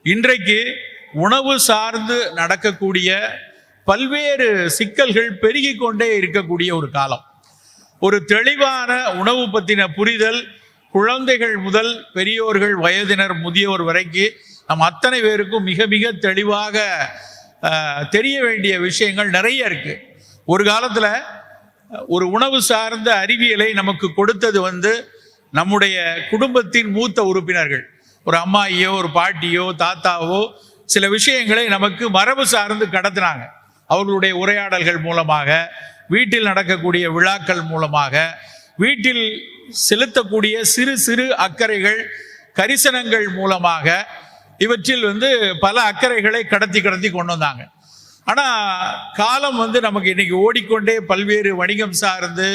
இன்றைக்கு உணவு சார்ந்து நடக்கக்கூடிய பல்வேறு சிக்கல்கள் பெருகி கொண்டே இருக்கக்கூடிய ஒரு காலம். ஒரு தெளிவான உணவு பற்றின புரிதல் குழந்தைகள் முதல் பெரியோர்கள், வயதினர், முதியோர் வரைக்கும் நம் அத்தனை பேருக்கும் மிக மிக தெளிவாக தெரிய வேண்டிய விஷயங்கள் நிறைய இருக்கு. ஒரு காலத்துல ஒரு உணவு சார்ந்த அறிவியலை நமக்கு கொடுத்தது நம்முடைய குடும்பத்தின் மூத்த உறுப்பினர்கள், ஒரு அம்மாயியோ ஒரு பாட்டியோ தாத்தாவோ சில விஷயங்களை நமக்கு மரபு சார்ந்து கடத்தினாங்க. அவர்களுடைய உரையாடல்கள் மூலமாக, வீட்டில் நடக்கக்கூடிய விழாக்கள் மூலமாக, வீட்டில் செலுத்தக்கூடிய சிறு சிறு அக்கறைகள், கரிசனங்கள் மூலமாக இவற்றில் பல அக்கறைகளை கடத்தி கொண்டு வந்தாங்க. ஆனா காலம் நமக்கு இன்னைக்கு ஓடிக்கொண்டே பல்வேறு வணிகம் சார்ந்து,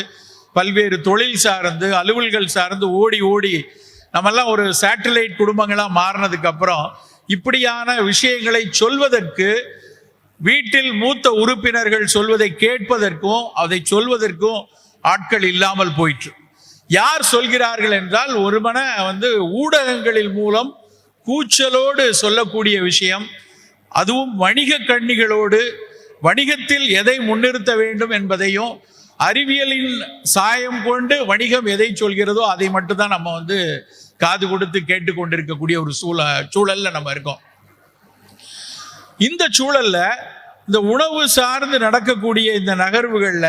பல்வேறு தொழில் சார்ந்து, அலுவல்கள் சார்ந்து ஓடி நம்மெல்லாம் ஒரு சேட்டலைட் குடும்பங்களா மாறினதுக்கு அப்புறம் இப்படியான விஷயங்களை சொல்வதற்கு, வீட்டில் மூத்த உறுப்பினர்கள் சொல்வதை கேட்பதற்கும் அதை சொல்வதற்கும் ஆட்கள் இல்லாமல் போயிற்று. யார் சொல்கிறார்கள் என்றால், ஒருமன ஊடகங்களில் மூலம் கூச்சலோடு சொல்லக்கூடிய விஷயம், அதுவும் வணிக கண்ணிகளோடு, வணிகத்தில் எதை முன்னிறுத்த வேண்டும் என்பதையும் அறிவியலின் சாயம் கொண்டு வணிகம் எதை சொல்கிறதோ அதை மட்டும்தான் நம்ம காது கொடுத்து கேட்டுக்கொண்டிருக்கக்கூடிய ஒரு சூழல்ல நம்ம இருக்கோம். இந்த சூழல்ல இந்த உணவு சார்ந்து நடக்கக்கூடிய இந்த நகர்வுகள்ல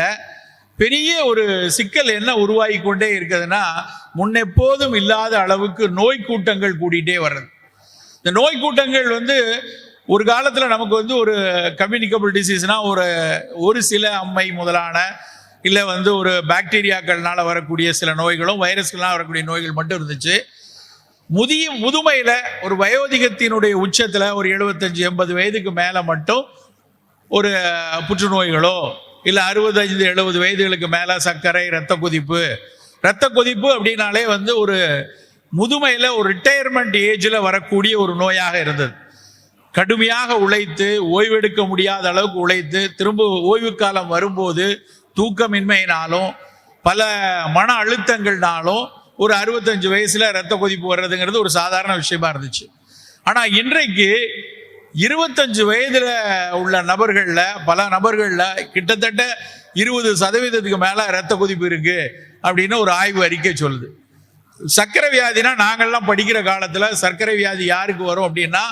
பெரிய ஒரு சிக்கல் என்ன உருவாகி கொண்டே இருக்குதுன்னா, முன்னெப்போதும் இல்லாத அளவுக்கு நோய் கூட்டங்கள் கூட்டிகிட்டே வர்றது. இந்த நோய் கூட்டங்கள் ஒரு காலத்தில் நமக்கு ஒரு கம்யூனிகபிள் டிசீஸ்னா ஒரு சில அம்மை முதலான, இல்லை ஒரு பாக்டீரியாக்கள்னால வரக்கூடிய சில நோய்களும், வைரஸ்கள்னால வரக்கூடிய நோய்கள் மட்டும் இருந்துச்சு. முதுமையில் ஒரு வயோதிகத்தினுடைய உச்சத்தில் ஒரு 75-80 வயதுக்கு மேலே மட்டும் ஒரு புற்றுநோய்களோ, இல்லை 65-70 வயதுகளுக்கு மேலே சர்க்கரை, இரத்த கொதிப்பு அப்படின்னாலே ஒரு முதுமையில் ஒரு ரிட்டையர்மெண்ட் ஏஜில் வரக்கூடிய ஒரு நோயாக இருந்தது. கடுமையாக உழைத்து ஓய்வெடுக்க முடியாத அளவுக்கு உழைத்து திரும்ப ஓய்வு காலம் வரும்போது தூக்கமின்மையினாலும் பல மன அழுத்தங்கள்னாலும் ஒரு 65 வயசுல இரத்த கொதிப்பு வர்றதுங்கிறது ஒரு சாதாரண விஷயமா இருந்துச்சு. ஆனா இன்றைக்கு 25 வயதுல உள்ள நபர்கள்ல, பல நபர்கள்ல கிட்டத்தட்ட 20% மேல இரத்த கொதிப்பு இருக்கு அப்படின்னு ஒரு ஆய்வு அறிக்கை சொல்லுது. சர்க்கரை வியாதினா, நாங்கள்லாம் படிக்கிற காலத்துல சர்க்கரை வியாதி யாருக்கு வரும் அப்படின்னா,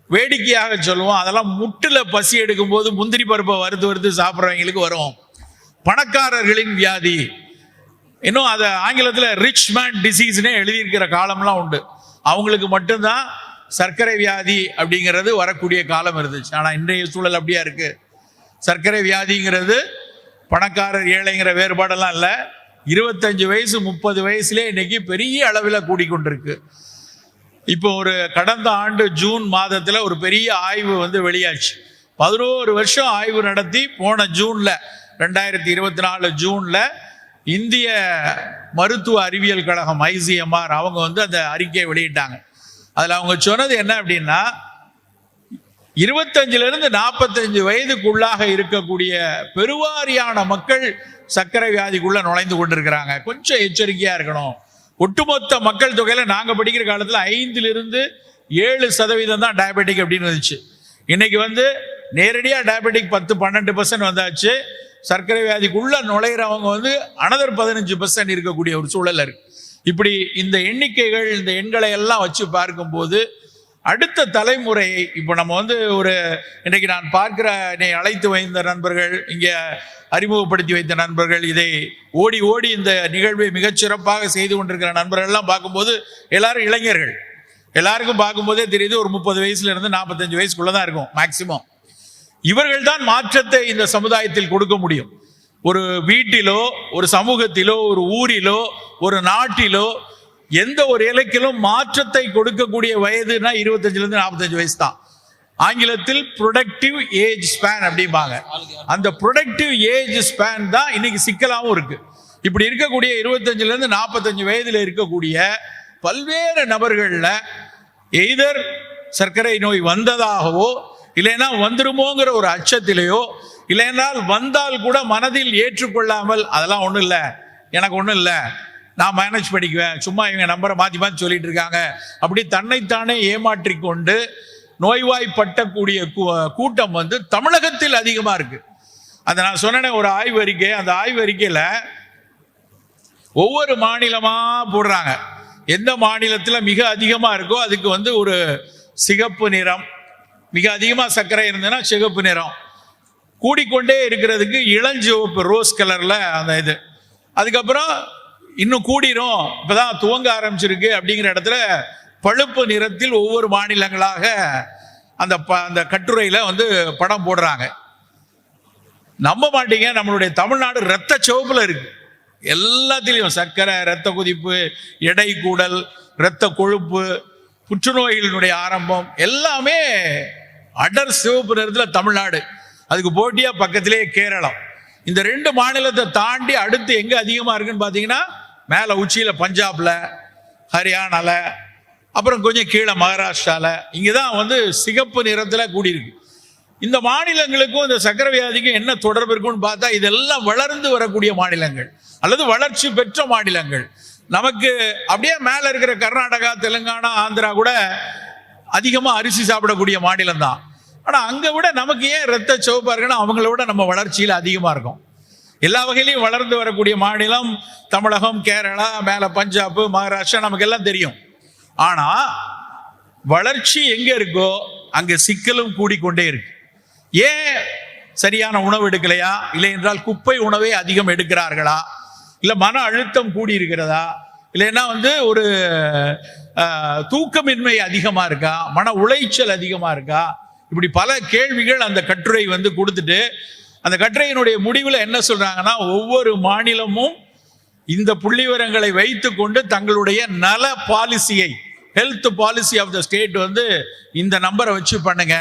வேடிக்கையாக சொல்லுவோம், அதெல்லாம் முட்டுல பசி எடுக்கும் போது முந்திரி பருப்பை வறுத்து சாப்பிட்றவங்களுக்கு வரும், பணக்காரர்களின் வியாதி. இன்னும் அதை ஆங்கிலத்தில் ரிச் மேன் டிசீஸ்னே எழுதியிருக்கிற காலம்லாம் உண்டு. அவங்களுக்கு மட்டும்தான் சர்க்கரை வியாதி அப்படிங்கிறது வரக்கூடிய காலம் இருந்துச்சு. ஆனால் இன்றைய சூழல் அப்படியா இருக்கு. சர்க்கரை வியாதிங்கிறது பணக்காரர் ஏழைங்கிற வேறுபாடெல்லாம் இல்லை. 25 வயசு 30 வயசுலேயே இன்னைக்கு பெரிய அளவில் கூடிக்கொண்டிருக்கு. இப்போ கடந்த ஆண்டு ஜூன் மாதத்தில் ஒரு பெரிய ஆய்வு வெளியாச்சு. 11 வருஷம் ஆய்வு நடத்தி போன ஜூன்ல 2024 ஜூன்ல இந்திய மருத்துவ அறிவியல் கழகம் ICMR அவங்க அந்த அறிக்கையை வெளியிட்டாங்க. அதில் அவங்க சொன்னது என்ன அப்படின்னா, 25 45 வயதுக்குள்ளாக இருக்கக்கூடிய பெருவாரியான மக்கள் சர்க்கரை வியாதிக்குள்ள நுழைந்து கொண்டிருக்கிறாங்க. கொஞ்சம் எச்சரிக்கையா இருக்கணும். ஒட்டுமொத்த மக்கள் தொகையில நாங்க படிக்கிற காலத்துல 5-7% தான் டயபெட்டிக் அப்படின்னு வந்துச்சு. இன்னைக்கு நேரடியா டயபெட்டிக் 10-12% வந்தாச்சு. சர்க்கரை வியாதிக்குள்ள நுழைகிறவங்க another 15% இருக்கக்கூடிய ஒரு சூழல் இருக்கு. இப்படி இந்த எண்ணிக்கைகள், இந்த எண்களை எல்லாம் வச்சு பார்க்கும்போது அடுத்த தலைமுறை, இப்போ நம்ம இன்றைக்கு நான் பார்க்கிற, என்னை அழைத்து வைத்த நண்பர்கள், இங்க அறிமுகப்படுத்தி வைத்த நண்பர்கள், இதை ஓடி இந்த நிகழ்வை மிகச்சிறப்பாக செய்து கொண்டிருக்கிற நண்பர்கள் எல்லாம் பார்க்கும்போது எல்லாரும் இளைஞர்கள். எல்லாருக்கும் பார்க்கும்போதே தெரியுது ஒரு 30 வயசுல இருந்து 45 வயசுக்குள்ளதான் இருக்கும் மேக்சிமம். இவர்கள் தான் மாற்றத்தை இந்த சமுதாயத்தில் கொடுக்க முடியும். ஒரு வீட்டிலோ, ஒரு சமூகத்திலோ, ஒரு ஊரிலோ, ஒரு நாட்டிலோ, எந்த ஒரு இலக்கிலும் மாற்றத்தை கொடுக்கக்கூடிய வயதுனா 25-45 வயசு தான். ஆங்கிலத்தில் ப்ரொடக்டிவ் ஏஜ் ஸ்பேன் அப்படிம்பாங்க. அந்த ப்ரொடக்டிவ் ஏஜ் ஸ்பேன் தான் இன்னைக்கு சிக்கலாகவும் இருக்கு. இப்படி இருக்கக்கூடிய 25-45 வயதுல இருக்கக்கூடிய பல்வேறு நபர்கள்ல எய்தர் சர்க்கரை நோய் வந்ததாகவோ, இல்லைன்னா வந்துருமோங்கிற ஒரு அச்சத்திலேயோ, இல்லைன்றால் வந்தால் கூட மனதில் ஏற்றுக்கொள்ளாமல், அதெல்லாம் ஒன்றும் இல்லை, எனக்கு ஒன்றும் இல்லை, நான் மேனேஜ் பண்ணிக்குவேன், சும்மா இவங்க நம்பரை மாற்றி மாற்றி சொல்லிட்டு இருக்காங்க, அப்படி தன்னைத்தானே ஏமாற்றி கொண்டு நோய்வாய்ப்பட்டக்கூடிய கூட்டம் வந்து தமிழகத்தில் அதிகமாக இருக்கு. அதை நான் சொன்னேன் ஒரு ஆய்வறிக்கை, அந்த ஆய்வறிக்கையில் ஒவ்வொரு மாநிலமா போடுறாங்க. எந்த மாநிலத்தில் மிக அதிகமாக இருக்கோ அதுக்கு வந்து ஒரு சிகப்பு நிறம், மிக அதிகமாக சர்க்கரை இருந்ததுன்னா சிகப்பு நிறம், கூடிக்கொண்டே இருக்கிறதுக்கு இளஞ்சிவப்பு ரோஸ் கலர்ல அந்த இது, அதுக்கப்புறம் இன்னும் கூடிரும் இப்பதான் துவங்க ஆரம்பிச்சிருக்கு அப்படிங்கிற இடத்துல பழுப்பு நிறத்தில் ஒவ்வொரு மாநிலங்களாக அந்த கட்டுரையில வந்து படம் போடுறாங்க. நம்ப மாட்டீங்க, நம்மளுடைய தமிழ்நாடு ரத்த சிவப்புல இருக்கு. எல்லாத்திலையும் சர்க்கரை, இரத்த கொதிப்பு, எடை கூடல், இரத்த கொழுப்பு, புற்றுநோய்களினுடைய ஆரம்பம் எல்லாமே அடர் சிவப்பு நிறத்தில் தமிழ்நாடு. அதுக்கு போட்டியா பக்கத்திலேயே கேரளம். இந்த ரெண்டு மாநிலத்தை தாண்டி அடுத்து எங்க அதிகமா இருக்குன்னு பாத்தீங்கன்னா மேல உச்சியில பஞ்சாப்ல, ஹரியானால, அப்புறம் கொஞ்சம் கீழே மகாராஷ்டிரால, இங்கதான் வந்து சிகப்பு நிறத்துல கூடியிருக்கு. இந்த மாநிலங்களுக்கும் இந்த சக்கரை வியாதிக்கும் என்ன தொடர்பு இருக்குன்னு பார்த்தா இதெல்லாம் வளர்ந்து வரக்கூடிய மாநிலங்கள் அல்லது வளர்ச்சி பெற்ற மாநிலங்கள். நமக்கு அப்படியே மேல இருக்கிற கர்நாடகா, தெலுங்கானா, ஆந்திரா கூட அதிகமா அரிசி சாப்பிடக்கூடிய மாநிலம் தான். ஆனா அங்க விட நமக்கு ஏன் ரத்த சிவப்பா இருக்குன்னா அவங்கள விட நம்ம வளர்ச்சியில் அதிகமா இருக்கும். எல்லா வகையிலையும் வளர்ந்து வரக்கூடிய மாநிலம் தமிழகம், கேரளா, மேல பஞ்சாப், மகாராஷ்டிரா, நமக்கு எல்லாம் தெரியும். ஆனா வளர்ச்சி எங்க இருக்கோ அங்க சிக்கலும் கூடிக்கொண்டே இருக்கு. ஏன் சரியான உணவு எடுக்கலையா, இல்லை என்றால் குப்பை உணவை அதிகம் எடுக்கிறார்களா, இல்ல மன அழுத்தம் கூடி இருக்கிறதா, இல்லைன்னா வந்து ஒரு தூக்கமின்மை அதிகமா இருக்கா, மன உளைச்சல் அதிகமா இருக்கா, இப்படி பல கேள்விகள் அந்த கட்டுரை வந்து கொடுத்துட்டு அந்த கட்டுரையினுடைய முடிவில் என்ன சொல்றாங்கன்னா ஒவ்வொரு மாநிலமும் இந்த புள்ளிவிவரங்களை வைத்து கொண்டு தங்களுடைய நல பாலிசியை, health policy of the state வந்து இந்த நம்பரை வச்சு பண்ணுங்க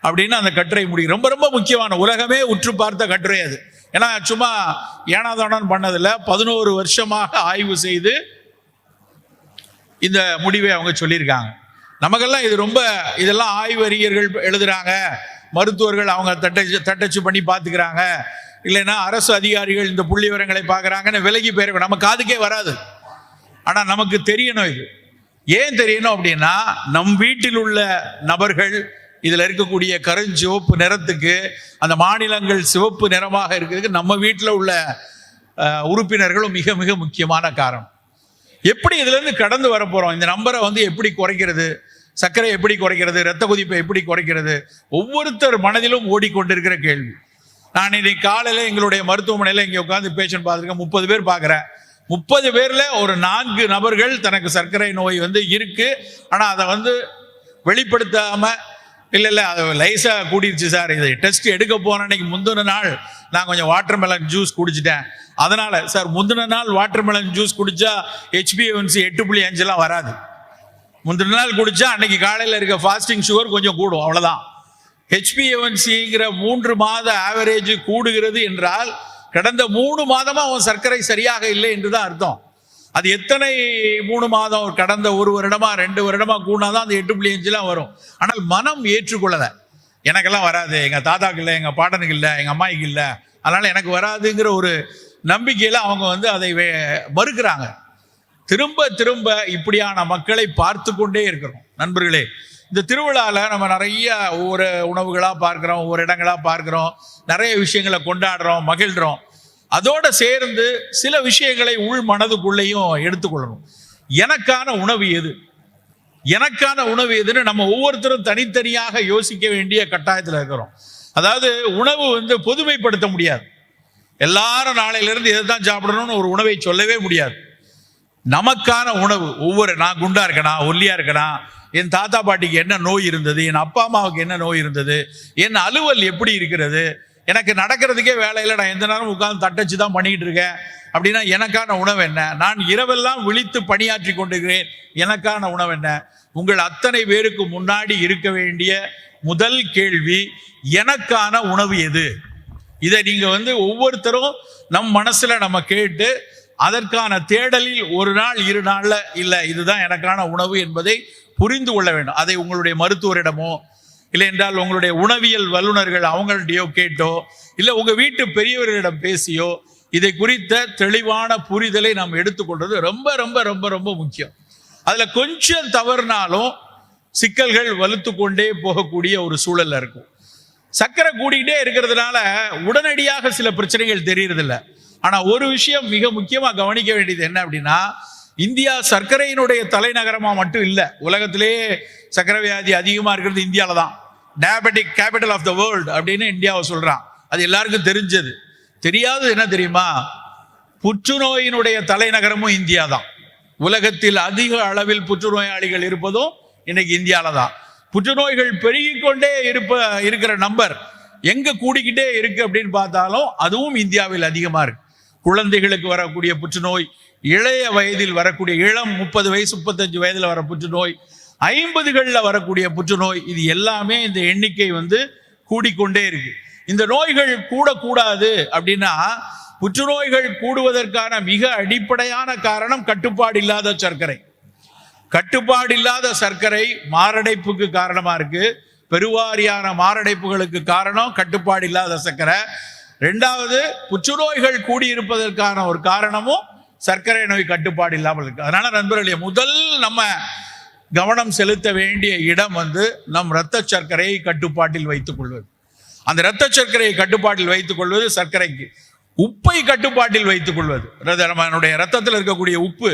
அப்படின்னு அந்த கட்டுரை முடியும். ரொம்ப ரொம்ப முக்கியமான, உலகமே உற்று பார்த்த கட்டுரை அது. ஏன்னா சும்மா ஏனாதானம் பண்ணதில்ல, 11 வருஷமாக ஆய்வு செய்து இந்த முடிவை அவங்க சொல்லியிருக்காங்க. நமக்கெல்லாம் இது ரொம்ப, இதெல்லாம் ஆய்வறிஞர்கள் எழுதுறாங்க, மருத்துவர்கள் அவங்க தட்டச்சு பண்ணி பார்த்துக்கிறாங்க, இல்லைன்னா அரசு அதிகாரிகள் இந்த புள்ளி விவரங்களை பார்க்குறாங்கன்னு விலகி போயிருக்கும், நம்ம காதுக்கே வராது. ஆனால் நமக்கு தெரியணும். இது ஏன் தெரியணும் அப்படின்னா நம் வீட்டில் உள்ள நபர்கள் இதில் இருக்கக்கூடிய கருஞ்சிவப்பு நிறத்துக்கு, அந்த மாநிலங்கள் சிவப்பு நிறமாக இருக்கிறதுக்கு நம்ம வீட்டில் உள்ள உறுப்பினர்களும் மிக மிக முக்கியமான காரணம். எப்படி இதுலேருந்து கடந்து வர போகிறோம், இந்த நம்பரை வந்து எப்படி குறைக்கிறது, சர்க்கரை எப்படி குறைக்கிறது, இரத்த கொதிப்பை எப்படி குறைக்கிறது, ஒவ்வொருத்தர் மனதிலும் ஓடிக்கொண்டிருக்கிற கேள்வி. நான் இன்னைக்கு காலையில் எங்களுடைய மருத்துவமனையில் இங்கே உட்காந்து பேஷண்ட் பார்த்துருக்கேன், 30 பேர் பார்க்குறேன். 30 பேர்ல ஒரு 4 நபர்கள் தனக்கு சர்க்கரை நோய் வந்து இருக்கு, ஆனால் அதை வந்து வெளிப்படுத்தாம, இல்லை அது லைஸா கூடிருச்சு சார், இது டெஸ்ட் எடுக்க போன அன்னைக்கு முந்தின நாள் நான் கொஞ்சம் வாட்டர்மெலன் ஜூஸ் குடிச்சிட்டேன், அதனால சார் முந்தின நாள் வாட்டர்மெலன் ஜூஸ் குடிச்சா HbA1c 8.5 வராது. முந்தின நாள் குடிச்சா அன்னைக்கு காலையில் இருக்க ஃபாஸ்டிங் சுகர் கொஞ்சம் கூடும், அவ்வளவுதான். HbA1cங்கிற 3 மாத ஆவரேஜ் கூடுகிறது என்றால் கடந்த 3 மாதமா அவன் சர்க்கரை சரியாக இல்லை என்றுதான் அர்த்தம். அது எத்தனை 3 மாதம், கடந்த 1 வருடமா 2 வருடமா கூடாதான் அந்த 8.5 வரும். ஆனால் மனம் ஏற்றுக்கொள்ளல, எனக்கெல்லாம் வராது, எங்க தாத்தாக்கு இல்லை, எங்க பாட்டனுக்கு இல்லை, எங்க அம்மாய்க்கு இல்லை, அதனால எனக்கு வராதுங்கிற ஒரு நம்பிக்கையில அவங்க வந்து அதை மறுக்கிறாங்க. திரும்ப திரும்ப இப்படியான மக்களை பார்த்து கொண்டே இருக்கிறோம். நண்பர்களே, இந்த திருவிழாவில் நம்ம நிறைய ஒவ்வொரு உணவுகளாக பார்க்குறோம், ஒவ்வொரு இடங்களாக பார்க்குறோம், நிறைய விஷயங்களை கொண்டாடுறோம், மகிழ்கிறோம். அதோட சேர்ந்து சில விஷயங்களை உள் மனதுக்குள்ளேயும் எடுத்துக்கொள்ளணும். எனக்கான உணவு எது, எனக்கான உணவு எதுன்னு நம்ம ஒவ்வொருத்தரும் தனித்தனியாக யோசிக்க வேண்டிய கட்டாயத்தில் இருக்கிறோம். அதாவது உணவு வந்து பொதுமைப்படுத்த முடியாது. எல்லாரும் நாளையிலிருந்து எதை தான் சாப்பிடணும்னு ஒரு உணவை சொல்லவே முடியாது. நமக்கான உணவு ஒவ்வொரு, நான் குண்டா இருக்கனா, ஒல்லியா இருக்கனா, என் தாத்தா பாட்டிக்கு என்ன நோய் இருந்தது, என் அப்பா அம்மாவுக்கு என்ன நோய் இருந்தது, என் அலுவல் எப்படி இருக்கிறது, எனக்கு நடக்கிறதுக்கே வேலையில் நான் எந்த நேரம் உட்கார்ந்து தட்டச்சு தான் பண்ணிக்கிட்டு இருக்கேன் அப்படின்னா எனக்கான உணவு என்ன, நான் இரவெல்லாம் விழித்து பணியாற்றி கொண்டிருக்கிறேன், எனக்கான உணவு என்ன. உங்கள் அத்தனை பேருக்கு முன்னாடி இருக்க வேண்டிய முதல் கேள்வி எனக்கான உணவு எது. இதை நீங்க வந்து ஒவ்வொருத்தரும் நம் மனசுல நம்ம கேட்டு அதற்கான தேடலில் 1 நாள் 2 நாள்ல இல்ல இதுதான் எனக்கான உணவு என்பதை புரிந்து கொள்ள வேண்டும். அதை உங்களுடைய மருத்துவரிடமோ இல்லை என்றால் உங்களுடைய உணவியல் வல்லுநர்கள் அவங்கள்டையோ கேட்டோ, இல்லை உங்க வீட்டு பெரியவர்களிடம் பேசியோ இதை குறித்த தெளிவான புரிதலை நாம் எடுத்துக்கொள்றது ரொம்ப ரொம்ப ரொம்ப ரொம்ப முக்கியம். அதுல கொஞ்சம் தவறுனாலும் சிக்கல்கள் வலுத்து கொண்டே போகக்கூடிய ஒரு சூழல்ல இருக்கும். சர்க்கரை கூடிக்கிட்டே இருக்கிறதுனால உடனடியாக சில பிரச்சனைகள் தெரியறதில்ல. ஆனா ஒரு விஷயம் மிக முக்கியமா கவனிக்க வேண்டியது என்ன அப்படின்னா, இந்தியா சர்க்கரையினுடைய தலைநகரமா மட்டும் இல்ல, உலகத்திலேயே சர்க்கரை வியாதி அதிகமா இருக்கிறது இந்தியாவில தான். Diabetic capital of the world அப்படின்னு இந்தியாவை சொல்றான். அது எல்லாருக்கும் தெரிஞ்சது. தெரியாதது என்ன தெரியுமா? புற்றுநோயினுடைய தலைநகரமும் இந்தியா தான். உலகத்தில் அதிக அளவில் புற்றுநோயாளிகள் இருப்பதும் இன்னைக்கு இந்தியாவில தான். புற்றுநோய்கள் பெருகிக்கொண்டே இருக்கிற நம்பர் எங்க கூடிக்கிட்டே இருக்கு அப்படின்னு பார்த்தாலும் அதுவும் இந்தியாவில் அதிகமா இருக்கு. குழந்தைகளுக்கு வரக்கூடிய புற்றுநோய், இளைய வயதில் வரக்கூடிய இளம் 30 வயசு 35 வயதுல வர புற்றுநோய், 50களில் வரக்கூடிய புற்றுநோய், இது எல்லாமே இந்த எண்ணிக்கை கூடிக்கொண்டே இருக்கு. இந்த நோய்கள் கூடக்கூடாது அப்படின்னா, புற்றுநோய்கள் கூடுவதற்கான மிக அடிப்படையான காரணம் கட்டுப்பாடு இல்லாத சர்க்கரை. கட்டுப்பாடு இல்லாத சர்க்கரை மாரடைப்புக்கு காரணமா இருக்கு. பெருவாரியான மாரடைப்புகளுக்கு காரணம் கட்டுப்பாடு இல்லாத சர்க்கரை. ரெண்டாவது, புற்றுநோய்கள் கூடியிருப்பதற்கான ஒரு காரணமும் சர்க்கரை நோய் கட்டுப்பாடு இல்லாமல் இருக்கு. அதனால நண்பர்களே, முதல் நம்ம கவனம் செலுத்த வேண்டிய இடம் நம் இரத்த சர்க்கரையை கட்டுப்பாட்டில் வைத்துக் கொள்வது. அந்த இரத்த சர்க்கரையை கட்டுப்பாட்டில் வைத்துக் கொள்வது, சர்க்கரைக்கு உப்பை கட்டுப்பாட்டில் வைத்துக் கொள்வது. நம்மளுடைய ரத்தத்தில் இருக்கக்கூடிய உப்பு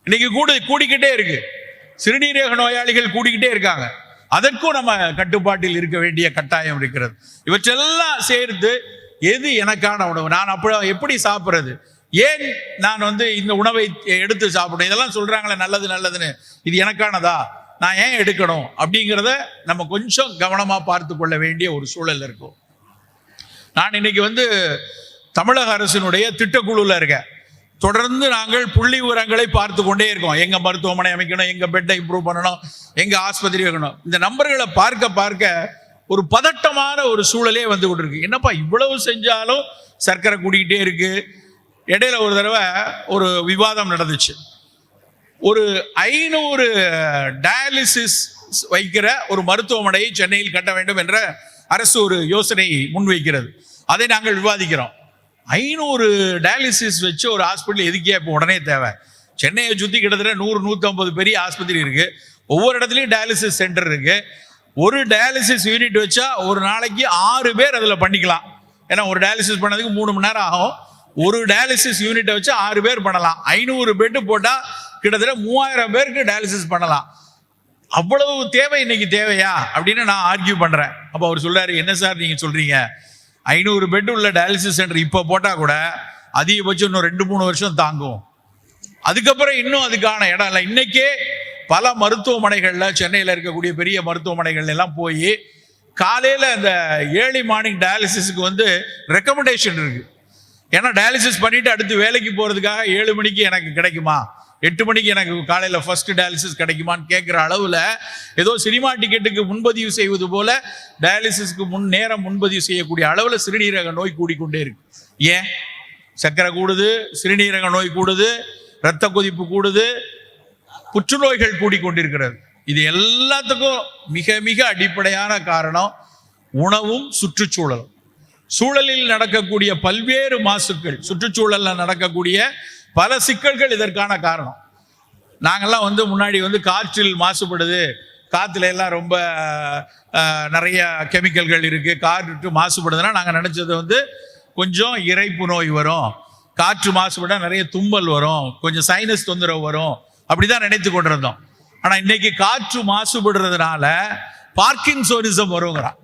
இன்னைக்கு கூடிக்கிட்டே இருக்கு. சிறுநீரக நோயாளிகள் கூடிக்கிட்டே இருக்காங்க. அதற்கும் நம்ம கட்டுப்பாட்டில் இருக்க வேண்டிய கட்டாயம் இருக்கிறது. இவற்றெல்லாம் சேர்த்து எது எனக்கான உணவு, நான் அப்ப எப்படி சாப்பிட்றது, ஏன் நான் இந்த உணவை எடுத்து சாப்பிடணும், இதெல்லாம் சொல்றாங்களே நல்லது நல்லதுன்னு, இது எனக்கானதா, நான் ஏன் எடுக்கணும் அப்படிங்கிறத நம்ம கொஞ்சம் கவனமா பார்த்து கொள்ள வேண்டிய ஒரு சூழல் இருக்கும். நான் இன்னைக்கு தமிழக அரசினுடைய திட்டக்குழுல இருக்கேன். தொடர்ந்து நாங்கள் புள்ளி விவரங்களை பார்த்து கொண்டே இருக்கோம். எங்க மருத்துவமனை அமைக்கணும், எங்க பெட்டை இம்ப்ரூவ் பண்ணணும், எங்க ஆஸ்பத்திரி வைக்கணும். இந்த நம்பர்களை பார்க்க பார்க்க ஒரு பதட்டமான ஒரு சூழலே கொண்டிருக்கு. என்னப்பா இவ்வளவு செஞ்சாலும் சர்க்கரை கூடிக்கிட்டே இருக்கு. இடையில ஒரு தடவை ஒரு விவாதம் நடந்துச்சு. ஒரு 500 டயாலிசிஸ் வைக்கிற ஒரு மருத்துவமனையை சென்னையில் கட்ட வேண்டும் என்ற அரசு ஒரு யோசனை முன்வைக்கிறது. அதை நாங்கள் விவாதிக்கிறோம். 500 டயாலிசிஸ் வச்சு ஒரு ஹாஸ்பிட்டல் எதுக்கே இப்போ உடனே தேவை? சென்னையை சுற்றி கிட்டத்தட்ட 100-150 பெரிய ஆஸ்பத்திரி இருக்கு. ஒவ்வொரு இடத்துலையும் டயாலிசிஸ் சென்டர் இருக்கு. ஒரு டயாலிசிஸ் யூனிட் வச்சா ஒரு நாளைக்கு 6 பேர் அதில் பண்ணிக்கலாம். ஏன்னா ஒரு டயாலிசிஸ் பண்ணதுக்கு 3 மணி நேரம் ஆகும். ஒரு டயாலிசிஸ் யூனிட்டை வச்சு 6 பேர் பண்ணலாம். 500 பெட்டு போட்டால் கிட்டத்தட்ட 3000 பேருக்கு டயாலிசிஸ் பண்ணலாம். அவ்வளவு தேவை இன்னைக்கு தேவையா அப்படின்னு நான் ஆர்கியூ பண்றேன். அப்போ அவர் சொல்றாரு, என்ன சார் நீங்க சொல்றீங்க, 500 பெட் உள்ள டயாலிசிஸ் சென்டர் இப்போ போட்டால் கூட அதிகபட்சம் இன்னும் 2-3 வருஷம் தாங்கும். அதுக்கப்புறம் இன்னும் அதுக்கான இடம் இல்லை. இன்னைக்கே பல மருத்துவமனைகளில், சென்னையில் இருக்கக்கூடிய பெரிய மருத்துவமனைகள் எல்லாம் போய் காலையில் இந்த ஏர்லி மார்னிங் டயாலிசிஸுக்கு ரெக்கமெண்டேஷன் இருக்கு. ஏன்னா டயாலிசிஸ் பண்ணிட்டு அடுத்து வேலைக்கு போறதுக்காக 7 மணிக்கு எனக்கு கிடைக்குமா, 8 மணிக்கு எனக்கு காலையில் ஃபர்ஸ்ட் டயாலிசிஸ் கிடைக்குமான்னு கேட்குற அளவில் ஏதோ சினிமா டிக்கெட்டுக்கு முன்பதிவு செய்வது போல டயாலிசிஸ்க்கு நேரம் முன்பதிவு செய்யக்கூடிய அளவில் சிறுநீரக நோய் கூடிக்கொண்டே இருக்கு. ஏன்? சர்க்கரை கூடுது, சிறுநீரக நோய் கூடுது, இரத்த கொதிப்பு கூடுது, புற்றுநோய்கள் கூடிக்கொண்டிருக்கிறது. இது எல்லாத்துக்கும் மிக மிக அடிப்படையான காரணம் உணவும் சுற்றுச்சூழலும். சூழலில் நடக்கக்கூடிய பல்வேறு மாசுக்கள், சுற்றுச்சூழல்ல நடக்கக்கூடிய பல சிக்கல்கள் இதற்கான காரணம். நாங்கெல்லாம் முன்னாடி காற்றில் மாசுபடுது, காத்துல எல்லாம் ரொம்ப நிறைய கெமிக்கல்கள் இருக்கு, காற்று மாசுபடுதுன்னா நாங்கள் நினைச்சது கொஞ்சம் இரைப்பு நோய் வரும், காற்று மாசுபட நிறைய தும்மல் வரும், கொஞ்சம் சைனஸ் தொந்தரவு வரும், அப்படிதான் நினைத்து கொண்டிருந்தோம். ஆனா இன்னைக்கு காற்று மாசுபடுறதுனால பார்க்கின்சோனிசம் வருங்கிறான்.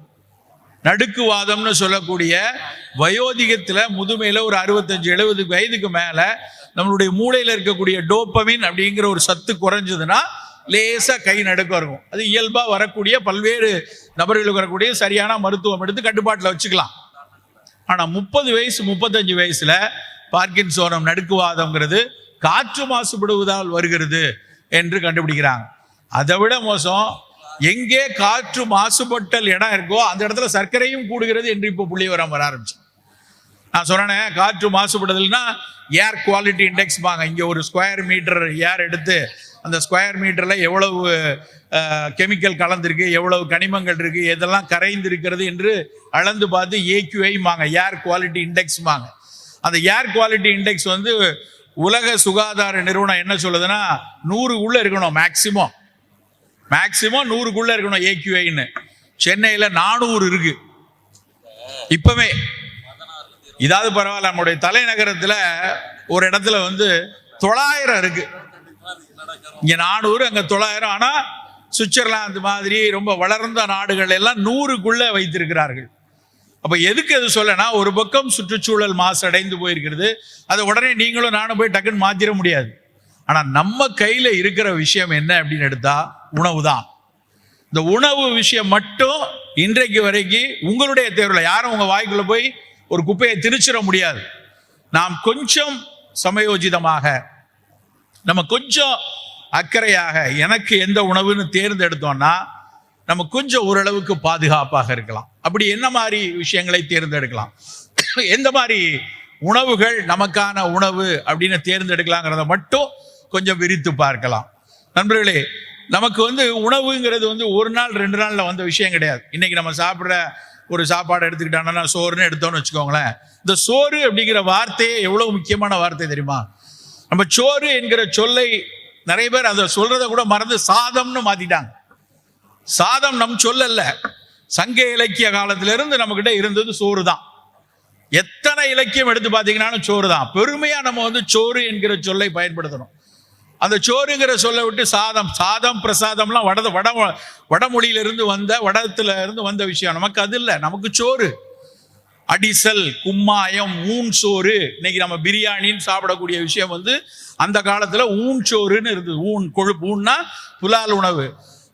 நடுக்குவாதம்னு சொல்லக்கூடிய வயோதிகத்துல, முதுமையில ஒரு 65-70 வயதுக்கு மேல நம்மளுடைய மூளையில இருக்கக்கூடிய டோபமின் அப்படிங்கிற ஒரு சத்து குறைஞ்சதுன்னா லேசா கை நடுக்கம் இருக்கும். அது இயல்பா வரக்கூடிய பல்வேறு நபர்களுக்கு வரக்கூடிய சரியான மருத்துவம் எடுத்து கட்டுப்பாட்டில் வச்சுக்கலாம். ஆனா 30 வயசு 35 வயசுல பார்க்கின்சோனம், நடுக்குவாதம்ங்கிறது காற்று மாசுபடுவதால் வருகிறது என்று கண்டுபிடிக்கிறாங்க. அதை விட மோசம், எங்கே காற்று மாசுபட்டல் இடம் இருக்கோ அந்த இடத்துல சர்க்கரையும் கூடுகிறது என்று இப்போ புள்ளிவிவரம் வர ஆரம்பிச்சு. நான் சொன்னேன், காற்று மாசுபடுதல்னா ஏர் குவாலிட்டி இண்டெக்ஸ் பாங்க. இங்கே ஒரு ஸ்கொயர் மீட்டர் ஏர் எடுத்து அந்த ஸ்கொயர் மீட்டர்ல எவ்வளவு கெமிக்கல் கலந்திருக்கு, எவ்வளவு கனிமங்கள் இருக்கு, எதெல்லாம் கரைந்து இருக்கிறது என்று அளந்து பார்த்து AQI மாங்க, ஏர் குவாலிட்டி இண்டெக்ஸ் மாங்க. அந்த ஏர் குவாலிட்டி இண்டெக்ஸ் வந்து உலக சுகாதார நிறுவனம் என்ன சொல்லுதுன்னா 100 இருக்கணும், மேக்சிமம் 100 இருக்கணும் AQI-ன்னு. சென்னையில 400 இருக்கு இப்பவே. இதாவது பரவாயில்ல, நம்முடைய தலைநகரத்துல ஒரு இடத்துல வந்து 900 இருக்கு. இங்க 400, அங்க 900. ஆனா சுவிட்சர்லாந்து மாதிரி ரொம்ப வளர்ந்த நாடுகள் எல்லாம் 100 வைத்திருக்கிறார்கள். அப்ப எதுக்கு அது சொல்லனா, ஒரு பக்கம் சுற்றுச்சூழல் மாசு அடைந்து போயிருக்கிறது, அதை உடனே நீங்களும் நானும் போய் டக்குன்னு மாத்திர முடியாது. ஆனா நம்ம கையில இருக்கிற விஷயம் என்ன அப்படின்னு எடுத்தா உணவு தான். இந்த உணவு விஷயம் மட்டும் இன்றைக்கு வரைக்கும் உங்களுடைய தேர்வுல யாரும் உங்க வாய்க்குள்ள போய் ஒரு குப்பையை திணிச்சிட முடியாது. நாம் கொஞ்சம் சமயோஜிதமாக, நம்ம கொஞ்சம் அக்கறையாக எனக்கு எந்த உணவுன்னு தேர்ந்தெடுத்தோம்னா நம்ம கொஞ்சம் ஓரளவுக்கு பாதுகாப்பாக இருக்கலாம். அப்படி என்ன மாதிரி விஷயங்களை தேர்ந்தெடுக்கலாம், எந்த மாதிரி உணவுகள் நமக்கான உணவு அப்படின்னு தேர்ந்தெடுக்கலாங்கிறத மட்டும் கொஞ்சம் விரித்து பார்க்கலாம். நண்பர்களே, நமக்கு வந்து உணவுங்கிறது வந்து ஒரு நாள் 2 நாள்ல வந்த விஷயம் கிடையாது. இன்னைக்கு நம்ம சாப்பிட்ற ஒரு சாப்பாடு எடுத்துக்கிட்டோம்னா சோறுன்னு எடுத்தோம்னு வச்சுக்கோங்களேன். இந்த சோறு அப்படிங்கிற வார்த்தையே எவ்வளவு முக்கியமான வார்த்தை தெரியுமா? நம்ம சோறு என்கிற சொல்லை நிறைய பேர் அதை சொல்றதை கூட மறந்து சாதம்னு மாத்திட்டாங்க. சாதம் நம் சொல்லல, சங்க இலக்கிய காலத்திலிருந்து நம்ம கிட்ட இருந்தது சோறு தான். எத்தனை இலக்கியம் எடுத்து பார்த்தீங்கன்னாலும் சோறு தான். பெருமையா நம்ம வந்து சோறு என்கிற சொல்லை பயன்படுத்தணும். அந்த சோறுங்கிற சொல்லை விட்டு சாதம் பிரசாதம்லாம் வடமொழியிலிருந்து வடத்துல இருந்து வந்த விஷயம். நமக்கு அது இல்லை, நமக்கு சோறு. அடிசல், கும்மாயம், ஊன் சோறு. இன்னைக்கு நம்ம பிரியாணின்னு சாப்பிடக்கூடிய விஷயம் வந்து அந்த காலத்துல ஊன் சோறுன்னு இருந்தது. ஊன் கொழுப்பு, ஊன்னா புலால் உணவு.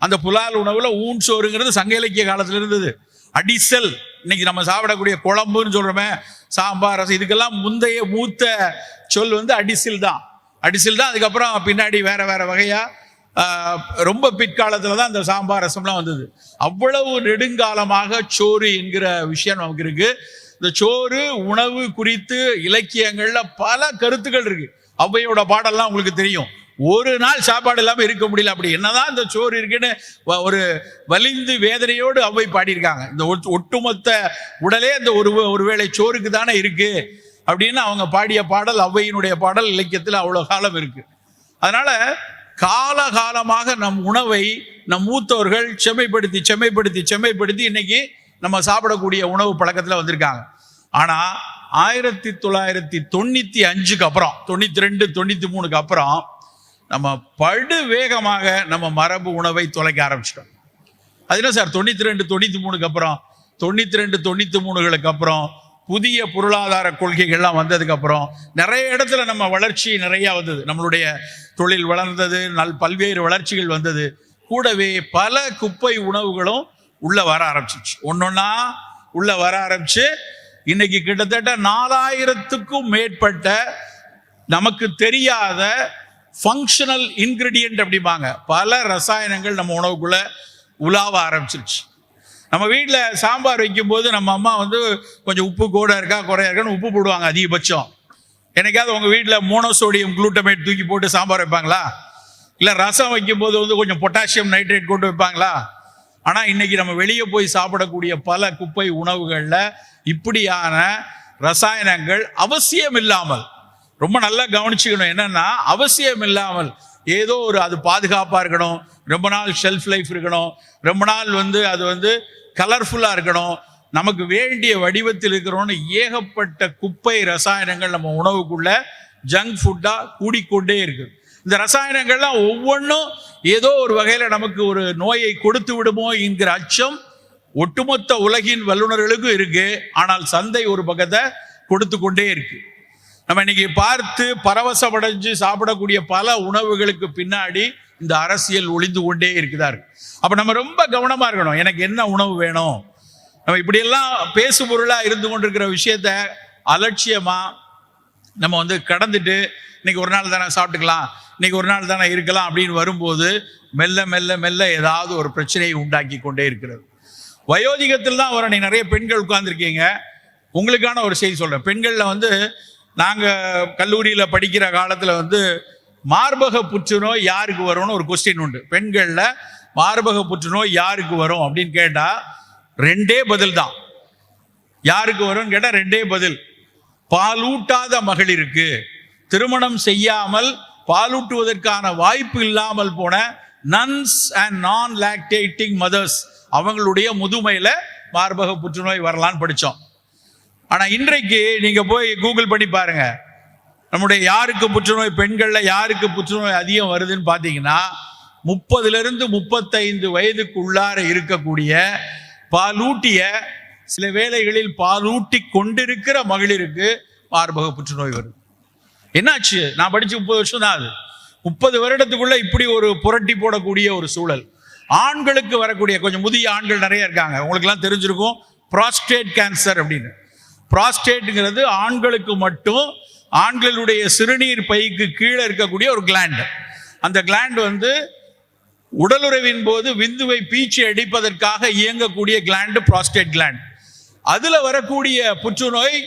அந்த புலால் உணவுல ஊன் சோறுங்கிறது சங்க இலக்கிய காலத்துல இருந்தது. அடிசல், இன்னைக்கு நம்ம சாப்பிடக்கூடிய குழம்புன்னு சொல்றோமே, சாம்பார், ரசம், இதுக்கெல்லாம் முந்தைய மூத்த சொல் வந்து அடிசில் தான். அதுக்கப்புறம் பின்னாடி வேற வகையா ரொம்ப பிற்காலத்துல தான் இந்த சாம்பார் ரசம்லாம் வந்தது. அவ்வளவு நெடுங்காலமாக சோறு என்கிற விஷயம் நமக்கு இருக்கு. இந்த சோறு உணவு குறித்து இலக்கியங்கள்ல பல கருத்துக்கள் இருக்கு. ஔவையோட பாடல்லாம் உங்களுக்கு தெரியும். ஒரு நாள் சாப்பாடு இல்லாம இருக்க முடியல, அப்படி என்னதான் இந்த சோறு இருக்குன்னு ஒரு வலிந்து வேதனையோடு ஔவை பாடியிருக்காங்க. இந்த ஒட்டுமொத்த உடலே இந்த ஒருவேளை சோறுக்கு தானே இருக்கு அப்படின்னு அவங்க பாடிய பாடல், ஔவையினுடைய பாடல் இலக்கியத்தில் அவ்வளவு காலம் இருக்கு. அதனால காலகாலமாக நம் உணவை நம் மூத்தவர்கள் செம்மைப்படுத்தி இன்னைக்கு நம்ம சாப்பிடக்கூடிய உணவு பழக்கத்துல வந்திருக்காங்க. ஆனா 1995க்கு அப்புறம், 92, 93க்கு அப்புறம் நம்ம படு வேகமாக நம்ம மரபு உணவை தொலைக்க ஆரம்பிச்சிட்டோம். அது என்ன சார், 92, 93க்கு அப்புறம், 92, 93களுக்கு அப்புறம் புதிய பொருளாதார கொள்கைகள்லாம் வந்ததுக்கு அப்புறம் நிறைய இடத்துல நம்ம வளர்ச்சி நிறைய வந்தது. நம்மளுடைய தொழில் வளர்ந்தது, பல்வேறு வளர்ச்சிகள் வந்தது. கூடவே பல குப்பை உணவுகளும் உள்ள வர ஆரம்பிச்சிச்சு. ஒன்னொன்னா உள்ள வர ஆரம்பிச்சு இன்னைக்கு கிட்டத்தட்ட 4000க்கும் மேற்பட்ட நமக்கு தெரியாத ஃபங்க்ஷனல் இன்கிரிடியன்ட் அப்படிம்பாங்க, பல ரசாயனங்கள் நம்ம உணவுக்குள்ள உலாவ ஆரம்பிச்சிருச்சு. நம்ம வீட்டில் சாம்பார் வைக்கும் போது நம்ம அம்மா வந்து கொஞ்சம் உப்பு கூட இருக்கா குறையா இருக்கான்னு உப்பு போடுவாங்க அதிகபட்சம். என்னைக்காவது உங்க வீட்டில் மோனோசோடியம் குளூட்டமேட் தூக்கி போட்டு சாம்பார் வைப்பாங்களா? இல்லை ரசம் வைக்கும் போது வந்து கொஞ்சம் பொட்டாசியம் நைட்ரேட் கொண்டு வைப்பாங்களா? ஆனா இன்னைக்கு நம்ம வெளியே போய் சாப்பிடக்கூடிய பல குப்பை உணவுகள்ல இப்படியான ரசாயனங்கள் அவசியம் இல்லாமல், ரொம்ப நல்லா கவனிச்சுக்கணும், என்னன்னா அவசியம் இல்லாமல் ஏதோ ஒரு, அது பாதுகாப்பா இருக்கணும், ரொம்ப நாள் ஷெல்ஃப் லைஃப் இருக்கணும், ரொம்ப நாள் வந்து அது வந்து கலர்ஃபுல்லா இருக்கணும், நமக்கு வேண்டிய வடிவத்தில் இருக்கிறோம்னு ஏகப்பட்ட குப்பை ரசாயனங்கள் நம்ம உணவுக்குள்ள ஜங்க் ஃபுட்டா கூடிக்கொண்டே இருக்கு. இந்த ரசாயனங்கள்லாம் ஒவ்வொன்றும் ஏதோ ஒரு வகையில நமக்கு ஒரு நோயை கொடுத்து விடுமோ என்கிற அச்சம் ஒட்டுமொத்த உலகின் வல்லுநர்களுக்கும் இருக்கு. ஆனால் சந்தை ஒரு பக்கத்தை கொடுத்து கொண்டே இருக்கு. நம்ம இன்னைக்கு பார்த்து பரவசமடைஞ்சு சாப்பிடக்கூடிய பல உணவுகளுக்கு பின்னாடி இந்த அரசியல் ஒளிந்து கொண்டே இருக்குதா இருக்கு. அப்ப நம்ம ரொம்ப கவனமா இருக்கணும், எனக்கு என்ன உணவு வேணும். நம்ம இப்படியெல்லாம் பேசு பொருளா இருந்து கொண்டிருக்கிற விஷயத்த அலட்சியமா நம்ம வந்து கடந்துட்டு இன்னைக்கு ஒரு நாள் தானே சாப்பிட்டுக்கலாம், இன்னைக்கு ஒரு நாள் தானே இருக்கலாம் அப்படின்னு வரும்போது மெல்ல மெல்ல மெல்ல ஏதாவது ஒரு பிரச்சனையை உண்டாக்கி கொண்டே இருக்கிறது. வயோதிகத்தில் தான் வர நிறைய பெண்கள் உட்கார்ந்துருக்கீங்க. உங்களுக்கான ஒரு செய்தி சொல்றேன். பெண்கள்ல வந்து நாங்க கல்லூரியில படிக்கிற காலத்துல வந்து மார்பக புற்றுநோய் யாருக்கு வரும்னு ஒரு கொஸ்டின் உண்டு. பெண்கள்ல மார்பக புற்றுநோய் யாருக்கு வரும் அப்படின்னு கேட்டா 2 பதில் தான். யாருக்கு வரும்னு கேட்டா 2 பதில். பாலூட்டாத மகளிருக்கு, திருமணம் செய்யாமல் பாலூட்டுவதற்கான வாய்ப்பு இல்லாமல் போன நன்ஸ் அண்ட் நான் லாக்டேட்டிங் மதர்ஸ், அவங்களுடைய முதுமையில மார்பக புற்றுநோய் வரலான்னு படித்தோம். ஆனா இன்றைக்கு நீங்க போய் கூகுள் பண்ணி பாருங்க, நம்முடைய யாருக்கு புற்றுநோய், பெண்கள்ல யாருக்கு புற்றுநோய் அதிகம் வருதுன்னு பாத்தீங்கன்னா 30 to 35 வயதுக்கு உள்ளார இருக்கக்கூடிய பாலூட்டிய, சில வேளைகளில் பாலூட்டி கொண்டிருக்கிற மகளிருக்கு மார்பக புற்றுநோய் வருது. என்னாச்சு? நான் படிச்சு 30 வருஷம் தான். அது 30 வருடத்துக்குள்ள இப்படி ஒரு புரட்டி போடக்கூடிய ஒரு சூழல். ஆண்களுக்கு வரக்கூடிய, கொஞ்சம் முதிய ஆண்கள் நிறைய இருக்காங்க, உங்களுக்கு எல்லாம் தெரிஞ்சிருக்கும், ப்ராஸ்டேட் கேன்சர் அப்படின்னு. ப்ராஸ்டேட்ங்கிறது ஆண்களுக்கு மட்டும், ஆண்களுடைய சிறுநீர் பைக்கு கீழே இருக்கக்கூடிய ஒரு கிளாண்ட். அந்த கிளாண்ட் வந்து உடலுறவின் போது விந்துவை பீச்சி அடிப்பதற்காக இயங்கக்கூடிய கிளாண்ட் ப்ராஸ்டேட் கிளாண்ட். அதுல வரக்கூடிய புற்றுநோய்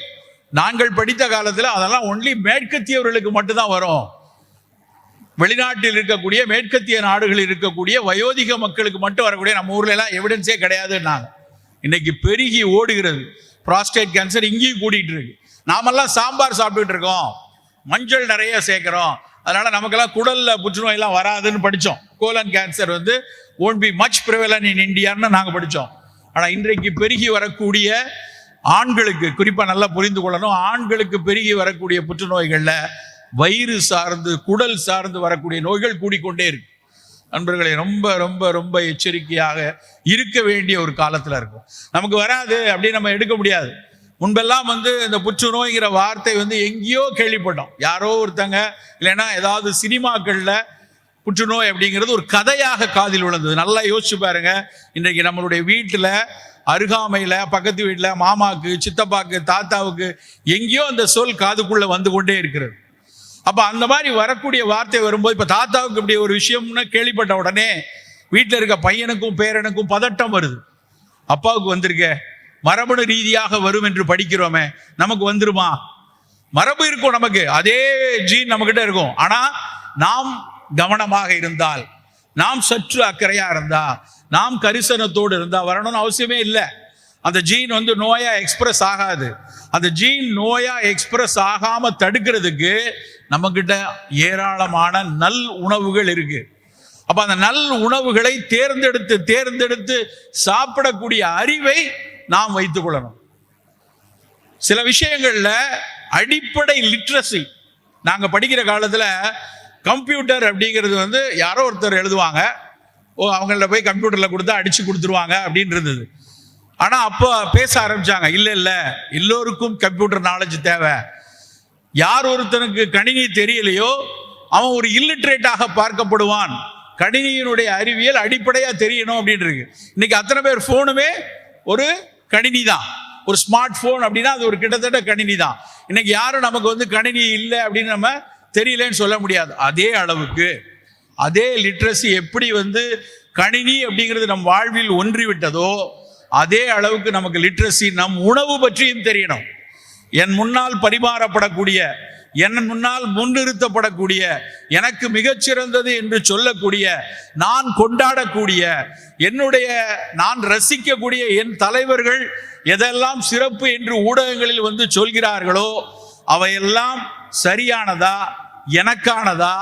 நாங்கள் படித்த காலத்தில் அதெல்லாம் ஒன்லி மேற்கத்தியவர்களுக்கு மட்டும்தான் வரும். வெளிநாட்டில் இருக்கக்கூடிய மேற்கத்திய நாடுகளில் இருக்கக்கூடிய வயோதிக மக்களுக்கு மட்டும் வரக்கூடிய, நம்ம ஊர்ல எல்லாம் எவிடன்ஸே கிடையாதுன்னாங்க. இன்னைக்கு பெருகி ஓடுகிறது ப்ராஸ்டேட் கேன்சர், இங்கேயும் கூட்டிட்டு இருக்கு. நாமெல்லாம் சாம்பார் சாப்பிட்டுட்டு இருக்கோம், மஞ்சள் நிறைய சேர்க்கிறோம், அதனால நமக்கெல்லாம் குடல்ல புற்றுநோய் எல்லாம் வராதுன்னு படித்தோம். கோலன் கேன்சர் வந்து won't be much prevalent in Indiaன்னு நாங்கள் படித்தோம். ஆனால் இன்றைக்கு பெருகி வரக்கூடிய ஆண்களுக்கு, குறிப்பாக நல்லா புரிந்து கொள்ளணும், ஆண்களுக்கு பெருகி வரக்கூடிய புற்றுநோய்களில் வயிறு சார்ந்து, குடல் சார்ந்து வரக்கூடிய நோய்கள் கூடிக்கொண்டே இருக்கு. நண்பர்களை, ரொம்ப ரொம்ப ரொம்ப எச்சரிக்கையாக இருக்க வேண்டிய ஒரு காலத்தில் இருக்கும். நமக்கு வராது அப்படின்னு நம்ம எடுக்க முடியாது. முன்பெல்லாம் வந்து இந்த புற்றுநோய்ங்கிற வார்த்தை வந்து எங்கேயோ கேள்விப்பட்டோம், யாரோ ஒருத்தங்க, இல்லைன்னா ஏதாவது சினிமாக்கள்ல புற்றுநோய் அப்படிங்கிறது ஒரு கதையாக காதில் விழுந்தது. நல்லா யோசிச்சு பாருங்க, இன்றைக்கு நம்மளுடைய வீட்டுல, அருகாமையில, பக்கத்து வீட்டுல, மாமாக்கு, சித்தப்பாக்கு, தாத்தாவுக்கு எங்கேயோ அந்த சொல் காதுக்குள்ள வந்து கொண்டே இருக்கிறது. அப்ப அந்த மாதிரி வரக்கூடிய வார்த்தை வரும்போது, இப்ப தாத்தாவுக்கு இப்படி ஒரு விஷயம்னு கேள்விப்பட்ட உடனே வீட்டுல இருக்க பையனுக்கும் பேரனுக்கும் பதட்டம் வருது. அப்பாவுக்கு வந்திருக்க, மரபணு ரீதியாக வரும் என்று படிக்கிறோமே, நமக்கு வந்துருமா? மரபு இருக்கும், நமக்கு அதே ஜீன் நம்ம கிட்ட இருக்கும். ஆனா நாம் கவனமாக இருந்தால், நாம் சற்று அக்கறையா இருந்தா, நாம் கரிசனத்தோடு இருந்தா வரணும்னு அவசியமே இல்லை. அந்த ஜீன் வந்து நோயா எக்ஸ்பிரஸ் ஆகாது. அந்த ஜீன் நோயா எக்ஸ்பிரஸ் ஆகாம தடுக்கிறதுக்கு நம்ம கிட்ட ஏராளமான நல் உணவுகள் இருக்கு. அப்ப அந்த நல் உணவுகளை தேர்ந்தெடுத்து தேர்ந்தெடுத்து சாப்பிடக்கூடிய அறிவை நாம் வைத்துக் கொள்ளணும். சில விஷயங்கள்ல அடிப்படை லிட்ரசி, நாங்க படிக்கிற காலத்துல கம்ப்யூட்டர் அப்படிங்கிறது வந்து யாரோ ஒருத்தர் எழுதுவாங்க, அவங்கள போய் கம்ப்யூட்டர்ல கொடுத்தா அடிச்சு கொடுத்துருவாங்க அப்படின்னு இருந்தது. ஆனா அப்போ பேச ஆரம்பிச்சாங்க, இல்ல இல்ல, எல்லோருக்கும் கம்ப்யூட்டர் நாலேஜ் தேவை. யார் ஒருத்தனுக்கு கணினி தெரியலையோ அவன் ஒரு இல்லிட்ரேட்டாக பார்க்கப்படுவான். கணினியினுடைய அறிவியல் அடிப்படையா தெரியணும் அப்படின்னு இருக்கு. இன்னைக்கு அத்தனை பேர் போனுமே ஒரு கணினி தான். ஒரு ஸ்மார்ட் போன் அப்படின்னா அது ஒரு கிட்டத்தட்ட கணினி தான். இன்னைக்கு யாரும் நமக்கு வந்து கணினி இல்லை அப்படின்னு நம்ம தெரியலன்னு சொல்ல முடியாது. அதே அளவுக்கு, அதே லிட்ரஸி எப்படி வந்து கணினி அப்படிங்கிறது நம் வாழ்வில் ஒன்றி விட்டதோ, அதே அளவுக்கு நமக்கு லிட்ரஸி நம் உணவு பற்றியும் தெரியணும். என் முன்னால் பரிமாறப்படக்கூடிய, என் முன்னால் முன்னிறுத்தப்படக்கூடிய, எனக்கு மிகச்சிறந்தது என்று சொல்லக்கூடிய, நான் கொண்டாடக்கூடிய, என்னுடைய நான் ரசிக்கக்கூடிய என் தலைவர்கள் எதெல்லாம் சிறப்பு என்று ஊடகங்களில் வந்து சொல்கிறார்களோ அவையெல்லாம் சரியானதா, எனக்கானதா,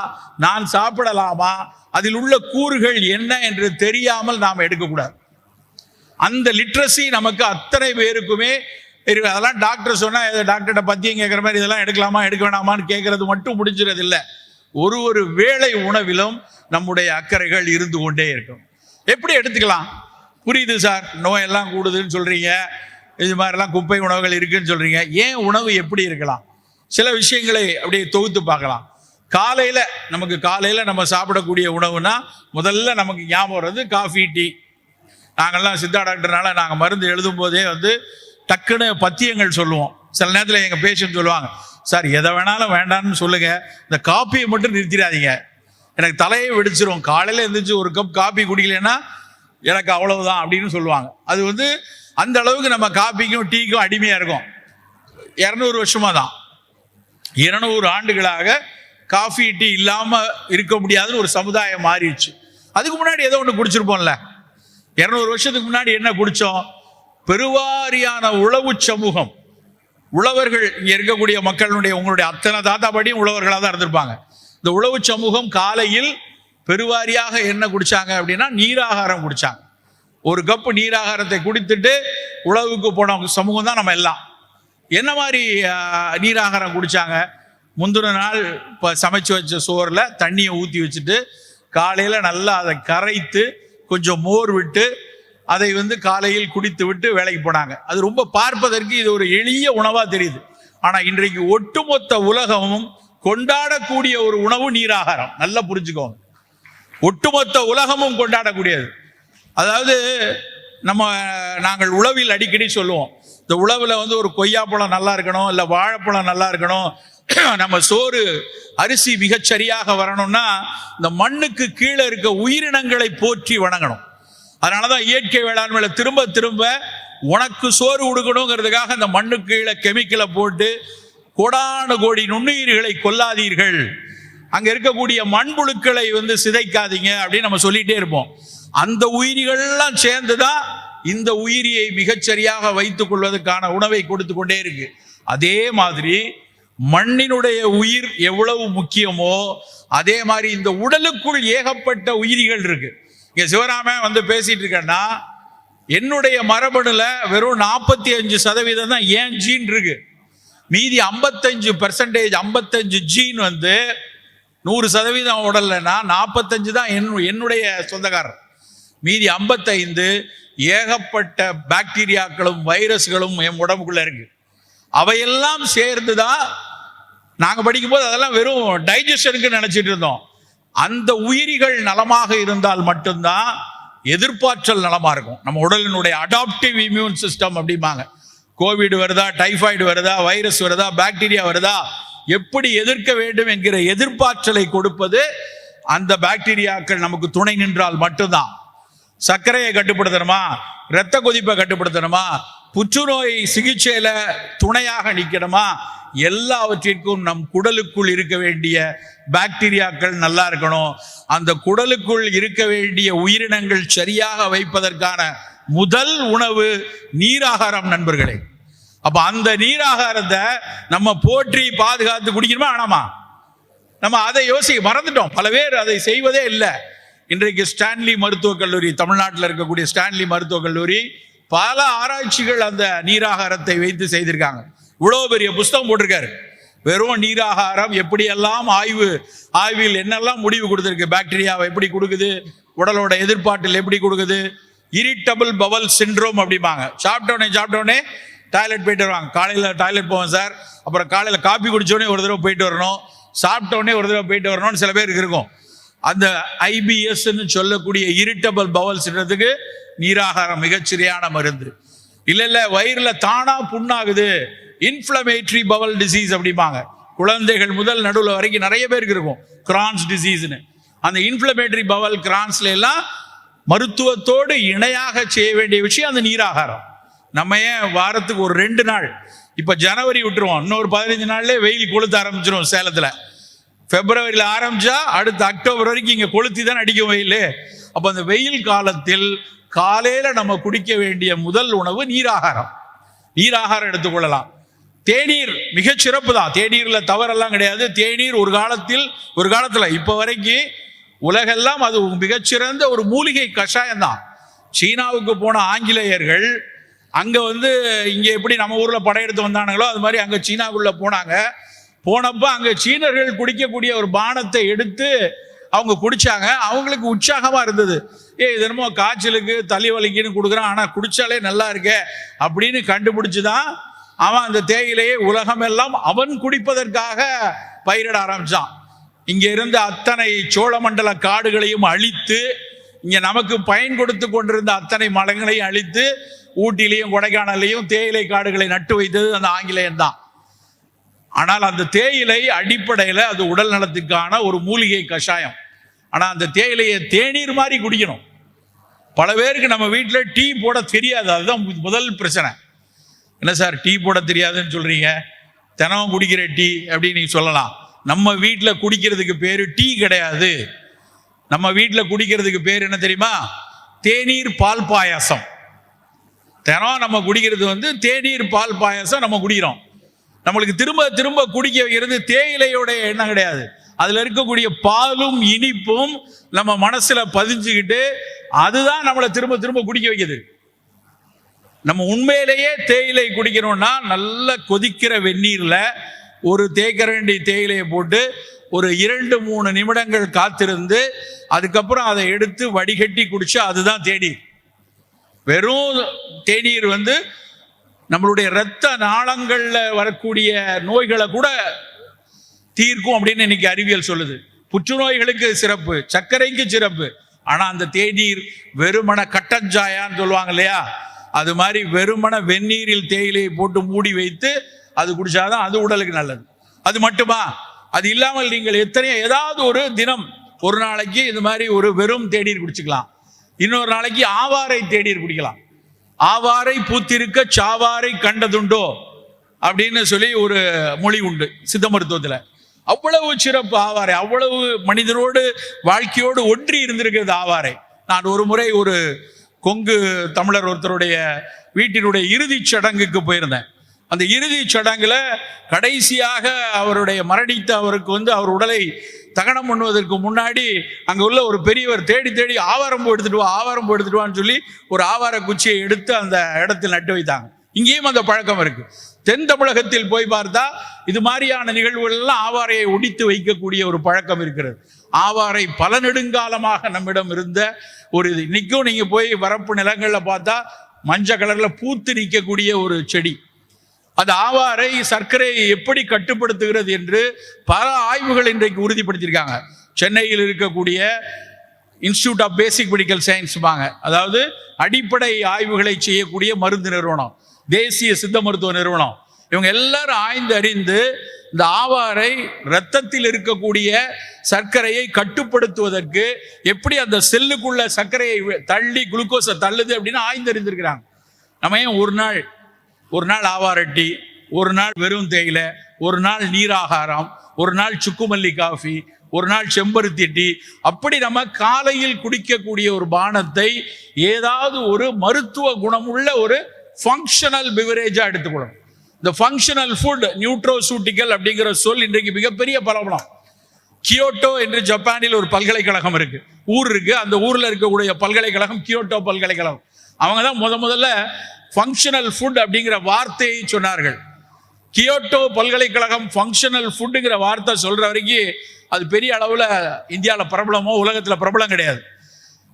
நான் சாப்பிடலாமா, அதில் உள்ள கூறுகள் என்ன என்று தெரியாமல் நாம் எடுக்கக்கூடாது. அந்த லிட்ரஸி நமக்கு அத்தனை பேருக்குமே இருக்கு. அதெல்லாம் டாக்டர் சொன்னா டாக்டர்கிட்ட பத்தியம் கேட்குற மாதிரி இதெல்லாம் எடுக்கலாமா எடுக்க வேணாமான்னு கேட்கறது மட்டும் முடிஞ்சிறது இல்லை. ஒரு வேளை உணவிலும் நம்முடைய அக்கறைகள் இருந்து கொண்டே இருக்கும். எப்படி எடுத்துக்கலாம்? புரியுது சார், நோயெல்லாம் கூடுதுன்னு சொல்றீங்க, இது மாதிரிலாம் குப்பை உணவுகள் இருக்குன்னு சொல்றீங்க. ஏன் உணவு எப்படி இருக்கலாம்? சில விஷயங்களை அப்படியே தொகுத்து பார்க்கலாம். காலையில நம்ம சாப்பிடக்கூடிய உணவுனா முதல்ல நமக்கு ஞாபகம் வர்றது காஃபி, டீ. நாங்கள்லாம் சித்தா டாக்டர்னால நாங்கள் மருந்து எழுதும் போதே வந்து டக்குன்னு பத்தியங்கள் சொல்லுவோம். சில நேரத்தில் எங்கள் பேஷண்ட் சொல்லுவாங்க, சார் எதை வேணாலும் வேண்டாம்னு சொல்லுங்க, இந்த காப்பியை மட்டும் நிறுத்திடாதீங்க, எனக்கு தலையை வெடிச்சிரும், காலையில் எழுந்திரிச்சு ஒரு கப் காப்பி குடிக்கலைன்னா எனக்கு அவ்வளவுதான் அப்படின்னு சொல்லுவாங்க. அது வந்து அந்த அளவுக்கு நம்ம காப்பிக்கும் டீக்கும் அடிமையாக இருக்கும். 200 வருஷமாக தான், 200 ஆண்டுகளாக காஃபி டீ இல்லாமல் இருக்க முடியாதுன்னு ஒரு சமுதாயம் மாறிடுச்சு. அதுக்கு முன்னாடி ஏதோ ஒன்று குடிச்சிருப்போம்ல. 200 வருஷத்துக்கு முன்னாடி என்ன குடித்தோம்? பெருவாரியான உழவு சமூகம், உழவர்கள் இங்கே இருக்கக்கூடிய மக்களுடைய உங்களுடைய அத்தனை தாத்தாபாடியும் உழவர்களாக தான் இருந்திருப்பாங்க. இந்த உழவு சமூகம் காலையில் பெருவாரியாக என்ன குடிச்சாங்க அப்படின்னா நீராகாரம் குடிச்சாங்க. ஒரு கப்பு நீராகாரத்தை குடித்துட்டு உழவுக்கு போன சமூகம் தான் நம்ம எல்லாம். என்ன மாதிரி நீராகாரம் குடிச்சாங்க? முந்தின நாள் இப்போ சமைச்சு வச்ச சோறில் தண்ணியை ஊற்றி வச்சுட்டு காலையில் நல்லா அதை கரைத்து கொஞ்சம் மோர் விட்டு அதை காலையில் குடித்து விட்டு வேலைக்கு போனாங்க. அது ரொம்ப பார்ப்பதற்கு இது ஒரு எளிய உணவாக தெரியுது. ஆனால் இன்றைக்கு ஒட்டுமொத்த உலகமும் கொண்டாடக்கூடிய ஒரு உணவு நீராகாரம். நல்லா புரிஞ்சுக்கோங்க, ஒட்டுமொத்த உலகமும் கொண்டாடக்கூடியது. அதாவது நாங்கள் உழவில் அடிக்கடி சொல்லுவோம், இந்த உழவில் ஒரு கொய்யாப்பழம் நல்லா இருக்கணும், இல்லை வாழைப்பழம் நல்லா இருக்கணும், நம்ம சோறு அரிசி மிகச்சரியாக வரணும்னா இந்த மண்ணுக்கு கீழே இருக்க உயிரினங்களை போற்றி வணங்கணும். அதனாலதான் இயற்கை வேளாண்மையில திரும்ப திரும்ப உனக்கு சோறு கொடுக்கணுங்கிறதுக்காக இந்த மண்ணுக்கு கீழே கெமிக்கலை போட்டு கோடான கோடி நுண்ணுயிர்களை கொல்லாதீர்கள், அங்க இருக்கக்கூடிய மண்புழுக்களை சிதைக்காதீங்க அப்படின்னு நம்ம சொல்லிட்டே இருப்போம். அந்த உயிரிகள்லாம் சேர்ந்துதான் இந்த உயிரியை மிகச்சரியாக வைத்துக் கொள்வதற்கான உணவை கொடுத்து கொண்டே இருக்கு. அதே மாதிரி மண்ணினுடைய உயிர் எவ்வளவு முக்கியமோ அதே மாதிரி இந்த உடலுக்குள் ஏகப்பட்ட உயிரிகள் இருக்கு. இங்க சிவராமன் பேசிட்டு இருக்கேன்னா என்னுடைய மரபணுல வெறும் 45% தான் ஏன் ஜீன் இருக்கு. மீதி 55%, 55 ஜீன் 100% உடல்னா 45 தான் என்னுடைய சொந்தக்காரர். மீதி 55 ஏகப்பட்ட பாக்டீரியாக்களும் வைரஸ்களும் என் உடம்புக்குள்ள இருக்கு. அவையெல்லாம் சேர்ந்துதான் நாங்க படிக்கும்போது அதெல்லாம் வெறும் டைஜஷனுக்கு நினைச்சிட்டு இருந்தோம். அந்த உயிரிகள் நலமாக இருந்தால் மட்டும்தான் எதிர்ப்பாற்றல் நலமா இருக்கும். நம்ம உடலினுடைய அடாப்டிவ் இம்யூன் சிஸ்டம் அப்படிம்பாங்க. கோவிட் வருதா, டைபாய்டு வருதா, வைரஸ் வருதா, பாக்டீரியா வருதா, எப்படி எதிர்க்க வேண்டும் என்கிற எதிர்ப்பாற்றலை கொடுப்பது அந்த பாக்டீரியாக்கள் நமக்கு துணை நின்றால் மட்டும்தான். சர்க்கரையை கட்டுப்படுத்தணுமா, இரத்த கொதிப்பை கட்டுப்படுத்தணுமா, புற்றுநோய் சிகிச்சையில துணையாக நிற்கணுமா, எல்லாவற்றிற்கும் நம் குடலுக்குள் இருக்க வேண்டிய பாக்டீரியாக்கள் நல்லா இருக்கணும். அந்த குடலுக்குள் இருக்க வேண்டிய உயிரினங்கள் சரியாக வைப்பதற்கான முதல் உணவு நீராகாரம் நண்பர்களே. அப்ப அந்த நீராகாரத்தை நம்ம போற்றி பாதுகாத்து குடிக்கணுமா வேணாமா? நம்ம அதை யோசிக்க மறந்துட்டோம். பல பேர் அதை செய்வதே இல்லை. இன்றைக்கு ஸ்டான்லி மருத்துவக் கல்லூரி, தமிழ்நாட்டில் இருக்கக்கூடிய ஸ்டான்லி மருத்துவக் கல்லூரி பல ஆராய்ச்சிகள் அந்த நீராகாரத்தை வைத்து செய்திருக்காங்க. இவ்வளவு பெரிய புஸ்தகம் போட்டிருக்காரு. வெறும் நீராகாரம் எப்படியெல்லாம் ஆய்வில் என்னெல்லாம் முடிவு கொடுத்திருக்கு. பாக்டீரியாவை எப்படி கொடுக்குது, உடலோட எதிர்ப்பாட்டில் எப்படி கொடுக்குது, இரிட்டபிள் பவல் சிண்ட்ரோம் அப்படிம்பாங்க. சாப்பிட்டோடனே டாய்லெட் போயிட்டு வருவாங்க. காலையில் டாய்லெட் போவோம் சார், அப்புறம் காலையில் காப்பி குடிச்சோடனே ஒரு தடவை போயிட்டு வரணும், சாப்பிட்டோடனே ஒரு தடவை போயிட்டு வரணும்னு சில பேருக்கு இருக்கும். அந்த ஐபிஎஸ்ன்னு சொல்லக்கூடிய இரிட்டபிள் பவல் சிண்ட்ரத்துக்கு நீராகாரம் மிகச்சரியான மருந்து. இல்ல வயிறுல தானா புண்ணாகுது, இன்ஃப்ளமேட்டரி பவல் டிசீஸ் அப்படிம்பாங்க. குழந்தைகள் முதல் நடுவில் வரைக்கும் நிறைய பேருக்கு இருக்கும் கிரான்ஸ் டிசீஸ்னு. அந்த இன்ஃப்ளமேட்டரி பவல் கிரான்ஸ்ல எல்லாம் மருத்துவத்தோடு இணையாக செய்ய வேண்டிய விஷயம் அந்த நீராகாரம். நம்ம ஏன் வாரத்துக்கு ஒரு 2 நாள், இப்ப ஜனவரி விட்டுருவோம், இன்னொரு 15 நாள்ல வெயில் கொளுத்த ஆரம்பிச்சிடும். சேலத்துல பிப்ரவரியில ஆரம்பிச்சா அடுத்த அக்டோபர் வரைக்கும் இங்க கொளுத்தி தான் அடிக்கும் வெயில். அப்ப அந்த வெயில் காலத்தில் காலையில நம்ம குடிக்க வேண்டிய முதல் உணவு நீராகாரம். நீராகாரம் எடுத்துக்கொள்ளலாம். தேநீர் மிகச் சிறப்பு தான், தேநீர்ல தவறெல்லாம் கிடையாது. தேநீர் ஒரு காலத்துல இப்ப வரைக்கும் உலகெல்லாம் அது மிகச்சிறந்த ஒரு மூலிகை கஷாயம் தான். சீனாவுக்கு போன ஆங்கிலேயர்கள் அங்க இங்க எப்படி நம்ம ஊர்ல படையெடுத்து வந்தானுங்களோ அது மாதிரி அங்க சீனாவுக்குள்ள போனப்ப அங்க சீனர்கள் குடிக்கக்கூடிய ஒரு பானத்தை எடுத்து அவங்க குடிச்சாங்க. அவங்களுக்கு உற்சாகமா இருந்தது. இது என்னமோ காய்ச்சலுக்கு தலைவலிக்குன்னு கொடுக்குறான், ஆனா குடிச்சாலே நல்லா இருக்கே அப்படின்னு கண்டுபிடிச்சுதான் அவன் அந்த தேயிலையை உலகமெல்லாம் அவன் குடிப்பதற்காக பயிரிட ஆரம்பிச்சான். இங்க இருந்த அத்தனை சோழமண்டல காடுகளையும் அழித்து, இங்க நமக்கு பயன் கொடுத்து கொண்டிருந்த அத்தனை மரங்களையும் அழித்து, ஊட்டிலையும் கொடைக்கானலையும் தேயிலை காடுகளை நட்டு வைத்தது அந்த ஆங்கிலேயன் தான். ஆனால் அந்த தேயிலை அடிப்படையில் அது உடல் நலத்துக்கான ஒரு மூலிகை கஷாயம். ஆனா அந்த தேயிலையை தேநீர் மாதிரி குடிக்கணும். பல பேருக்கு நம்ம வீட்டில் டீ போட தெரியாது. அதுதான் முதல் பிரச்சனை. என்ன சார் டீ போட தெரியாதுன்னு சொல்றீங்க, தினம் குடிக்கிற டீ அப்படின்னு நீங்க சொல்லலாம். நம்ம வீட்டில் குடிக்கிறதுக்கு பேரு டீ கிடையாது. நம்ம வீட்டில் குடிக்கிறதுக்கு பேர் என்ன தெரியுமா? தேநீர் பால் பாயாசம். தினம் நம்ம குடிக்கிறது தேநீர் பால் பாயாசம் நம்ம குடிக்கிறோம். நம்மளுக்கு திரும்ப திரும்ப குடிக்க வைக்கிறது தேயிலையோட எண்ணம் கிடையாது. அதுல இருக்கக்கூடிய பாலும் இனிப்பும் நம்ம மனசுல பதிஞ்சுக்கிட்டு அதுதான் நம்மளை திரும்ப திரும்ப குடிக்க வைக்குது. நம்ம உண்மையிலேயே தேயிலை குடிக்கிறோம்னா நல்ல கொதிக்கிற வெந்நீர்ல ஒரு தேக்கரண்டி தேயிலையை போட்டு ஒரு 2-3 நிமிடங்கள் காத்திருந்து அதுக்கப்புறம் அதை எடுத்து வடிகட்டி குடிச்சா அதுதான் தேநீர். வெறும் தேநீர் நம்மளுடைய இரத்த நாளங்கள்ல வரக்கூடிய நோய்களை கூட தீர்க்கும் அப்படின்னு இன்னைக்கு அறிவியல் சொல்லுது. புற்றுநோய்களுக்கு சிறப்பு, சர்க்கரைக்கு சிறப்பு. ஆனா அந்த தேநீர் வெறுமன கட்டஞ்சாயான்னு சொல்லுவாங்க இல்லையா, அது மாதிரி வெறுமன வெந்நீரில் தேயிலையை போட்டு மூடி வைத்து அது குடிச்சாதான் அது உடலுக்கு நல்லது. அது மட்டுமா, அது இல்லாமல் நீங்கள் ஏதாவது ஒரு தினம் ஒரு நாளைக்கு இது மாதிரி ஒரு வெறும் தேநீர் குடிச்சுக்கலாம். இன்னொரு நாளைக்கு ஆவாரை தேநீர் குடிக்கலாம். ஆவாரை பூத்திருக்க சாவாரை கண்டதுண்டோ அப்படின்னு சொல்லி ஒரு மொழி உண்டு சித்த மருத்துவத்துல. அவ்வளவு சிறப்பு ஆவாரை, அவ்வளவு மனிதனோடு வாழ்க்கையோடு ஒன்றி இருந்திருக்கிறது ஆவாரை. நான் ஒரு முறை ஒரு கொங்கு தமிழர் ஒருத்தருடைய வீட்டினுடைய இறுதி சடங்குக்கு போயிருந்தேன். அந்த இறுதி சடங்குல கடைசியாக அவருடைய மரணித்த அவருக்கு அவர் உடலை தகனம் பண்ணுவதற்கு முன்னாடி அங்க உள்ள ஒரு பெரியவர் தேடி தேடி ஆவாரம்பூ எடுத்துட்டு வான்னு சொல்லி ஒரு ஆவார குச்சியை எடுத்து அந்த இடத்தில் நட்டு வைத்தாங்க. இங்கேயும் அந்த பழக்கம் இருக்கு. தென் தமிழகத்தில் போய் பார்த்தா இது மாதிரியான நிகழ்வுகள் எல்லாம் ஆவாரையை ஒடித்து வைக்கக்கூடிய ஒரு பழக்கம் இருக்கிறது. ஆவாரை பல நெடுங்காலமாக நம்மிடம் இருந்த ஒரு இது. இன்னைக்கும் நீங்க போய் வரப்பு நிலங்கள்ல பார்த்தா மஞ்சள் கலர்ல பூத்து நிற்கக்கூடிய ஒரு செடி. அது ஆவாரை சர்க்கரையை எப்படி கட்டுப்படுத்துகிறது என்று பல ஆய்வுகள் இன்றைக்கு உறுதிப்படுத்தியிருக்காங்க. சென்னையில் இருக்கக்கூடிய institute of basic medical science, அதாவது அடிப்படை ஆய்வுகளை செய்யக்கூடிய மருந்து நிறுவனம், தேசிய சித்த மருத்துவ நிறுவனம், இவங்க எல்லாரும் ஆய்ந்து அறிந்து இந்த ஆவாரை இரத்தத்தில் இருக்கக்கூடிய சர்க்கரையை கட்டுப்படுத்துவதற்கு எப்படி அந்த செல்லுக்குள்ள சர்க்கரையை தள்ளி குளுக்கோஸை தள்ளுது அப்படின்னு ஆய்ந்து அறிந்திருக்கிறாங்க. நம்ம ஏன் ஒரு நாள் ஆவாரட்டி, ஒரு நாள் வெறும் தேயிலை, ஒரு நாள் நீராகாரம், ஒரு நாள் சுக்குமல்லி காஃபி, ஒரு நாள் செம்பருத்தி டீ, அப்படி நம்ம காலையில் குடிக்கக்கூடிய ஒரு பானத்தை ஏதாவது ஒரு மருத்துவ குணமுள்ள ஒரு ஃபங்க்ஷனல் பிவரேஜா எடுத்துக்கணும். இந்த ஃபங்க்ஷனல் ஃபுட் நியூட்ரோசூட்டிக்கல் அப்படிங்கிற சொல் இன்றைக்கு மிகப்பெரிய பலபலம். கியோட்டோ என்று ஜப்பானில் ஒரு பல்கலைக்கழகம் இருக்கு. அந்த ஊர்ல இருக்கக்கூடிய பல்கலைக்கழகம் கியோட்டோ பல்கலைக்கழகம். அவங்க தான் முதல்ல ஃபங்க்ஷனல் ஃபுட் அப்படிங்கிற வார்த்தையை சொன்னார்கள். கியோட்டோ பல்கலைக்கழகம் ஃபங்க்ஷனல் ஃபுட்டுங்கிற வார்த்தை சொல்ற வரைக்கும் அது பெரிய அளவுல இந்தியாவில் பிரபலமோ உலகத்துல பிரபலம் கிடையாது.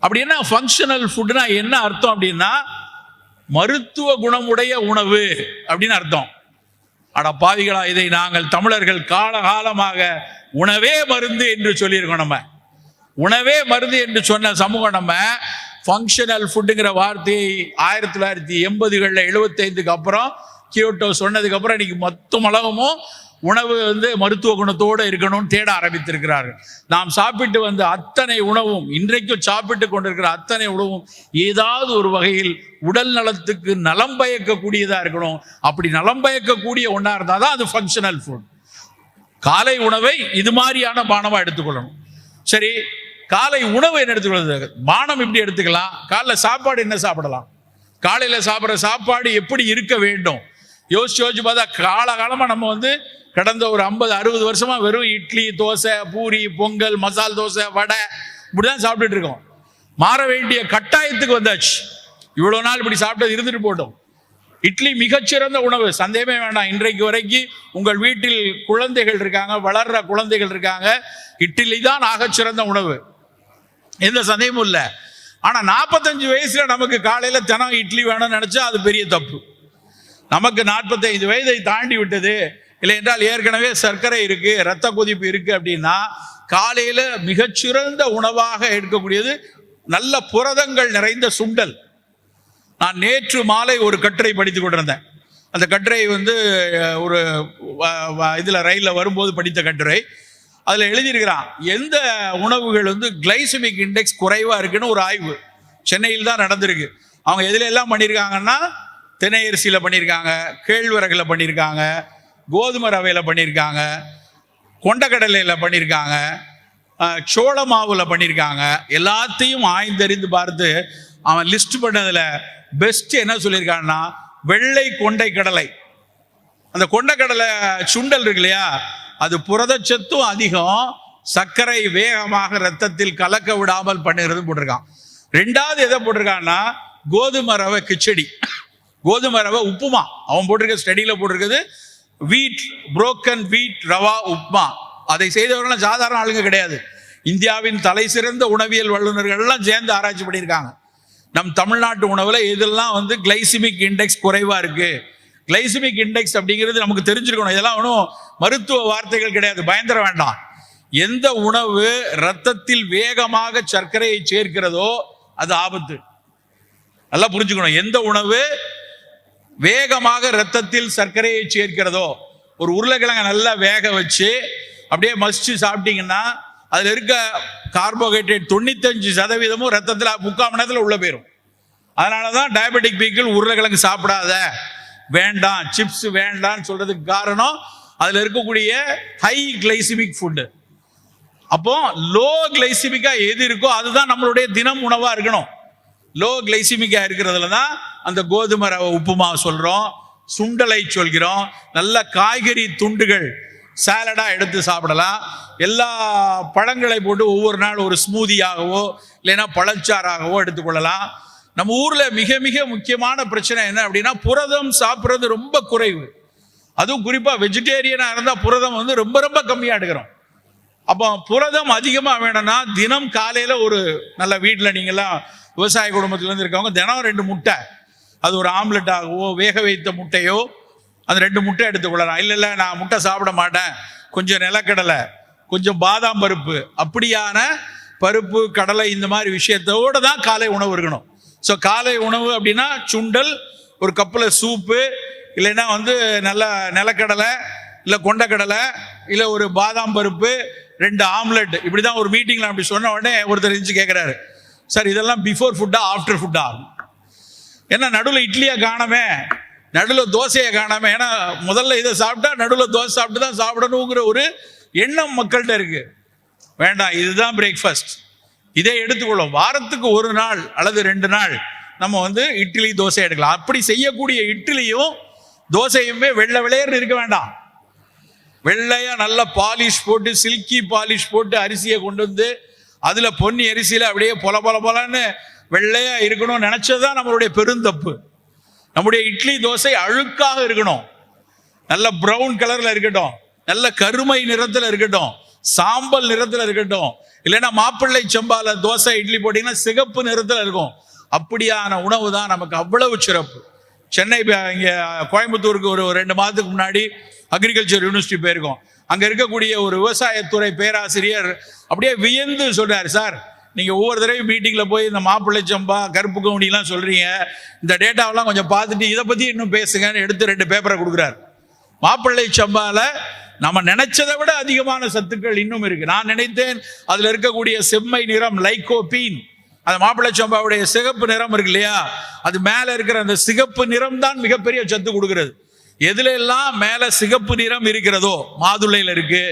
அப்படின்னா ஃபங்க்ஷனல் ஃபுட்னா என்ன அர்த்தம் அப்படின்னா மருத்துவ குணமுடைய உணவு அப்படின்னு அர்த்தம். அட பாவிகளா, இதை நாங்கள் தமிழர்கள் காலகாலமாக உணவே மருந்து என்று சொல்லியிருக்கோம். நம்ம உணவே மருந்து என்று சொன்ன சமூகம் நம்ம ஃபங்க்ஷனல் ஃபுட்டுங்கிற வார்த்தையை 1980களில் 75க்கு அப்புறம் கியோட்டோ சொன்னதுக்கு அப்புறம் இன்னைக்கு மொத்த உலகமும் உணவு மருத்துவ குணத்தோடு இருக்கணும்னு தேட ஆரம்பித்திருக்கிறார்கள். நாம் சாப்பிட்டு வந்த அத்தனை உணவும், இன்றைக்கும் சாப்பிட்டு கொண்டிருக்கிற அத்தனை உணவும் ஏதாவது ஒரு வகையில் உடல் நலத்துக்கு நலம் பயக்கக்கூடியதா இருக்கணும். அப்படி நலம் பயக்கக்கூடிய ஒன்றா இருந்தால் தான் அது ஃபங்க்ஷனல் ஃபுட். காலை உணவை இது மாதிரியான பானமா எடுத்துக்கொள்ளணும். சரி, காலை உணவு என்ன எடுத்துக்கொள்வது, பானம் எப்படி எடுத்துக்கலாம், காலைல சாப்பாடு என்ன சாப்பிடலாம், காலையில சாப்பிட்ற சாப்பாடு எப்படி இருக்க வேண்டும் யோசிச்சு பார்த்தா காலகாலமா நம்ம கடந்த ஒரு 50-60 வருஷமா வெறும் இட்லி, தோசை, பூரி, பொங்கல், மசால் தோசை, வடை இப்படிதான் சாப்பிட்டுட்டு இருக்கோம். மாற வேண்டிய கட்டாயத்துக்கு வந்தாச்சு. இவ்வளவு நாள் இப்படி சாப்பிட்டது இருந்துட்டு போட்டோம். இட்லி மிகச்சிறந்த உணவு, சந்தேகமே வேண்டாம். இன்றைக்கு வரைக்கும் உங்கள் வீட்டில் குழந்தைகள் இருக்காங்க, வளர்ற குழந்தைகள் இருக்காங்க, இட்லி தான் ஆகச்சிறந்த உணவு, எந்த சந்தேகமும் இல்லை. ஆனா 45 வயசுல நமக்கு காலையில தினம் இட்லி வேணும்னு நினைச்சா அது பெரிய தப்பு. நமக்கு 45 வயதை தாண்டி விட்டது, இல்லை என்றால் ஏற்கனவே சர்க்கரை இருக்கு, இரத்த கொதிப்பு இருக்கு அப்படின்னா காலையில மிகச்சிறந்த உணவாக எடுக்கக்கூடியது நல்ல புரதங்கள் நிறைந்த சுண்டல். நான் நேற்று மாலை ஒரு கட்டுரை படித்து கொண்டிருந்தேன். அந்த கட்டுரை ஒரு இதுல ரயில்ல வரும்போது படித்த கட்டுரை. அதுல எழுதியிருக்கிறான் எந்த உணவுகள் கிளைசமிக் இண்டெக்ஸ் குறைவா இருக்குன்னு ஒரு ஆய்வு சென்னையில் தான் நடந்திருக்கு. அவங்க எதுல எல்லாம் பண்ணியிருக்காங்கன்னா தினை அரிசியில பண்ணியிருக்காங்க, கேழ்வரகுல பண்ணியிருக்காங்க, கோதுமை ரவையில பண்ணியிருக்காங்க, கொண்டக்கடலையில பண்ணியிருக்காங்க, சோள மாவுல பண்ணியிருக்காங்க. எல்லாத்தையும் ஆய்ந்தறிந்து பார்த்து அவன் லிஸ்ட் பண்ணதுல பெஸ்ட் என்ன சொல்லியிருக்கான்னா வெள்ளை கொண்டை கடலை, அந்த கொண்டக்கடலை சுண்டல் இருக்கு இல்லையா, அது புரதச்சத்தும் அதிகம், சர்க்கரை வேகமாக ரத்தத்தில் கலக்க விடாமல் பண்ணுறது போட்டிருக்கான். ரெண்டாவது எதை போட்டிருக்கான்னா கோதுமை ரவை கிச்சடி, கோதுமை ரவை உப்புமா. அவன் போட்டிருக்க ஸ்டடியில் போட்டிருக்குது வீட் புரோக்கன் வீட் ரவா உப்மா. அதை செய்தவர்கள் சாதாரண ஆளுங்க கிடையாது. இந்தியாவின் தலை சிறந்த உணவியல் வல்லுநர்கள் எல்லாம் சேர்ந்து ஆராய்ச்சி பண்ணியிருக்காங்க. நம் தமிழ்நாட்டு உணவுல இதெல்லாம் வந்து கிளைசிமிக் இண்டெக்ஸ் குறைவா இருக்கு. கிளைசிமிக் இண்டெக்ஸ் அப்படிங்கிறது நமக்கு தெரிஞ்சிருக்கணும். இதெல்லாம் ஒன்றும் மருத்துவ வார்த்தைகள் கிடையாது, பயந்துட வேண்டாம். எந்த உணவு ரத்தத்தில் வேகமாக சர்க்கரையை சேர்க்கிறதோ அது ஆபத்து. நல்லா புரிஞ்சுக்கணும். எந்த உணவு வேகமாக ரத்தத்தில் சர்க்கரையை சேர்க்கிறதோ, ஒரு உருளைக்கிழங்க நல்லா வேக வச்சு அப்படியே மசிச்சு சாப்பிட்டீங்கன்னா அதுல இருக்க கார்போஹைட்ரேட் 95% ரத்தத்தில் 3/4 மணி நேரத்தில் உள்ள போயிடும். அதனாலதான் டயபெட்டிக் பீப்புள் உருளைக்கிழங்கு சாப்பிடாத, வேண்டாம், சிப்ஸ் வேண்டாம்னு சொல்றதுக்கு காரணம் அதுல இருக்கக்கூடிய ஹை கிளைசிமிக் ஃபுட்டு. அப்போ லோ கிளைசிமிக்கா எது இருக்கோ அதுதான் நம்மளுடைய தினம் உணவா இருக்கணும். லோ கிளைசிமிக்கா இருக்கிறதுல தான் அந்த கோதுமை ரவை உப்புமா சொல்றோம், சுண்டலை சொல்கிறோம். நல்ல காய்கறி துண்டுகள் சாலடா எடுத்து சாப்பிடலாம். எல்லா பழங்களை போட்டு ஒவ்வொரு நாள் ஒரு ஸ்மூதியாகவோ இல்லைன்னா பழச்சாறாகவோ எடுத்துக்கொள்ளலாம். நம்ம ஊர்ல மிக மிக முக்கியமான பிரச்சனை என்ன அப்படின்னா புரதம் சாப்பிட்றது ரொம்ப குறைவு. அதுவும் குறிப்பா வெஜிடேரியனா இருந்தா புரதம் வந்து ரொம்ப ரொம்ப கம்மியா எடுக்கிறோம். அப்போ புரதம் அதிகமா வேணும்னா தினம் காலையில ஒரு நல்ல வீட்டுல நீங்கெல்லாம் விவசாய குடும்பத்துல இருந்து இருக்கவங்க தினம் 2 முட்டை, அது ஒரு ஆம்லெட் ஆகவோ வேக வைத்த முட்டையோ அந்த 2 முட்டை எடுத்துக்கொள்ளலாம். இல்ல நான் முட்டை சாப்பிட மாட்டேன், கொஞ்சம் நிலக்கடலை, கொஞ்சம் பாதாம் பருப்பு, அப்படியான பருப்பு கடலை இந்த மாதிரி விஷயத்தோட தான் காலை உணவு இருக்கணும். ஸோ காலை உணவு அப்படின்னா சுண்டல், ஒரு கப்பில் சூப்பு, இல்லைன்னா வந்து நல்ல நிலக்கடலை இல்லை கொண்டக்கடலை இல்லை ஒரு பாதாம் பருப்பு, 2 ஆம்லெட். இப்படி தான் ஒரு மீட்டிங்கில் அப்படி சொன்ன உடனே ஒருத்தர் இருந்துச்சு கேட்குறாரு, சார் இதெல்லாம் பிஃபோர் ஃபுட்டா ஆஃப்டர் ஃபுட்டா? ஏன்னா நடுவில் இட்லியை காணாமே, நடுவில் தோசையை காணாமே. ஏன்னா முதல்ல இதை சாப்பிட்டா நடுவில் தோசை சாப்பிட்டு தான் சாப்பிடணுங்கிற ஒரு எண்ணம் மக்கள்கிட்ட இருக்கு. வேண்டாம், இதுதான் பிரேக்ஃபாஸ்ட், இதை எடுத்துக்கொள்ளும். வாரத்துக்கு 1 நாள் அல்லது 2 நாள் நம்ம வந்து இட்லி தோசை எடுக்கலாம். அப்படி செய்யக்கூடிய இட்லியும் தோசையுமே வெள்ளை விளையர்னு இருக்க வேண்டாம். வெள்ளையா நல்ல பாலிஷ் போட்டு சில்கி பாலிஷ் போட்டு அரிசியை கொண்டு வந்து அதுல பொன்னி அரிசியில அப்படியே பொல பொல பொலன்னு வெள்ளையா இருக்கணும்னு நினைச்சதுதான் நம்மளுடைய பெருந்தப்பு. நம்முடைய இட்லி தோசை அழுக்காக இருக்கணும், நல்ல பிரவுன் கலர்ல இருக்கட்டும், நல்ல கருமை நிறத்துல இருக்கட்டும், சாம்பல் நிறத்துல இருக்கட்டும். இல்லைன்னா மாப்பிள்ளை சம்பால தோசை இட்லி போட்டீங்கன்னா சிகப்பு நிறத்துல இருக்கும். அப்படியான உணவு தான் நமக்கு அவ்வளவு சிறப்பு. சென்னை இங்க கோயம்புத்தூருக்கு ஒரு 2 மாதத்துக்கு முன்னாடி அக்ரிகல்ச்சர் யூனிவர்சிட்டி போயிருக்கோம். அங்க இருக்கக்கூடிய ஒரு விவசாயத்துறை பேராசிரியர் அப்படியே வியந்து சொல்றாரு, சார் நீங்க ஒவ்வொரு தடவையும் மீட்டிங்ல போய் இந்த மாப்பிள்ளை சம்பா கருப்பு கவுனிலாம் சொல்றீங்க, இந்த டேட்டாவெல்லாம் கொஞ்சம் பார்த்துட்டு இதை பத்தி இன்னும் பேசுங்கன்னு எடுத்து 2 பேப்பரை கொடுக்குறாரு. மாப்பிள்ளை சம்பால நம்ம நினைச்சதை விட அதிகமான சத்துக்கள் இன்னும் இருக்கு. நான் நினைத்தேன் அதுல இருக்கக்கூடிய செம்மை நிறம் லைகோபீன், அந்த மாப்பிள்ளை சம்பாவுடைய சிகப்பு நிறம் இருக்கு இல்லையா, அது மேல இருக்கிற அந்த சிகப்பு நிறம் தான் மிகப்பெரிய சத்து கொடுக்கிறது. எதுல எல்லாம் மேல சிகப்பு நிறம் இருக்கிறதோ, மாதுளையில இருக்கு,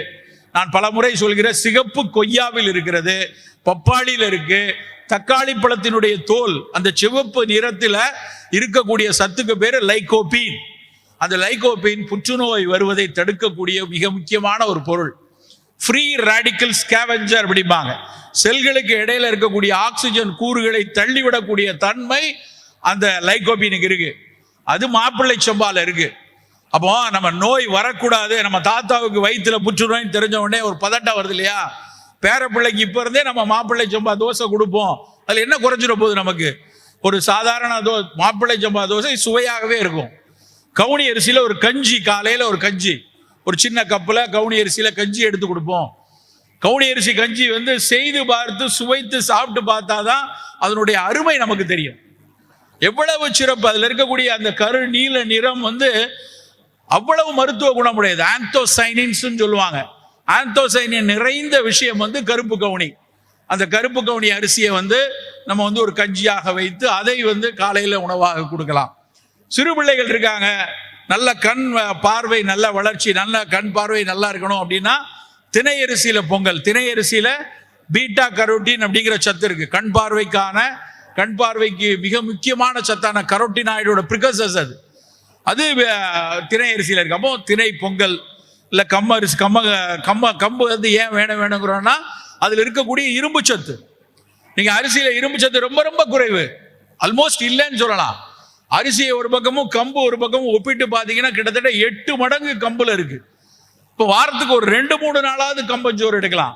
நான் பல முறை சொல்கிற சிகப்பு கொய்யாவில் இருக்கிறது, பப்பாளியில இருக்கு, தக்காளி பழத்தினுடைய தோல் அந்த சிவப்பு நிறத்துல இருக்கக்கூடிய சத்துக்கு பேரு லைகோபீன். அந்த லைகோபீன் புற்றுநோய் வருவதை தடுக்கக்கூடிய மிக முக்கியமான ஒரு பொருள். ஃப்ரீ ரேடிக்கல் ஸ்கேவெஞ்சர் அப்படிம்பாங்க. செல்களுக்கு இடையில இருக்கக்கூடிய ஆக்சிஜன் கூறுகளை தள்ளிவிடக்கூடிய தன்மை அந்த லைகோபீனுக்கு இருக்கு. அது மாப்பிள்ளை சம்பால இருக்கு. அப்போ நம்ம நோய் வரக்கூடாது, நம்ம தாத்தாவுக்கு வயிற்றுல புற்றுநோய் தெரிஞ்ச உடனே ஒரு பதட்டம் வருது இல்லையா, பேரப்பிள்ளைக்கு இப்ப இருந்தே நம்ம மாப்பிள்ளை சம்பா தோசை கொடுப்போம், அதுல என்ன குறைஞ்சிட போகுது நமக்கு? ஒரு சாதாரண மாப்பிள்ளை சம்பா தோசை சுவையாகவே இருக்கும். கவுனி அரிசியில ஒரு கஞ்சி, காலையில ஒரு கஞ்சி, ஒரு சின்ன கப்புல கவுனி அரிசியில கஞ்சி எடுத்து கொடுப்போம். கவுனி அரிசி கஞ்சி வந்து செய்து பார்த்து சுவைத்து சாப்பிட்டு பார்த்தாதான் அதனுடைய அருமை நமக்கு தெரியும், எவ்வளவு சிறப்பு. அதுல இருக்கக்கூடிய அந்த கரு நீல நிறம் வந்து அவ்வளவு மருத்துவ குணமுடையது. ஆந்தோசைனின்ஸ் சொல்லுவாங்க. ஆந்தோசைனின் நிறைந்த விஷயம் வந்து கருப்பு கவுனி. அந்த கருப்பு கவுனி அரிசியை வந்து நம்ம வந்து ஒரு கஞ்சியாக வைத்து அதை வந்து காலையில உணவாக கொடுக்கலாம். சிறு பிள்ளைகள் இருக்காங்க, நல்ல கண் பார்வை, நல்ல வளர்ச்சி, நல்ல கண் பார்வை நல்லா இருக்கணும் அப்படின்னா திணை அரிசியில பொங்கல். திணை அரிசியில பீட்டா கரோட்டின் அப்படிங்கிற சத்து இருக்கு. கண் பார்வைக்கு மிக முக்கியமான சத்தான கரோட்டினாய்டோட பிரிகர்சர்ஸ் அது. அது திணை அரிசியில் இருக்கு. அப்போ திணை பொங்கல் இல்லை அரிசி கம்பு வந்து ஏன் வேணுங்கிறோன்னா அதில் இருக்கக்கூடிய இரும்பு சத்து. நீங்க அரிசியில இரும்பு சத்து ரொம்ப ரொம்ப குறைவு, ஆல்மோஸ்ட் இல்லைன்னு சொல்லலாம். அரிசியை ஒரு பக்கமும் கம்பு ஒரு பக்கமும் ஒப்பிட்டு பார்த்தீங்கன்னா கிட்டத்தட்ட 8 மடங்கு கம்புல இருக்கு. இப்போ வாரத்துக்கு ஒரு 2-3 நாளாவது கம்பஞ்சோறு எடுக்கலாம்.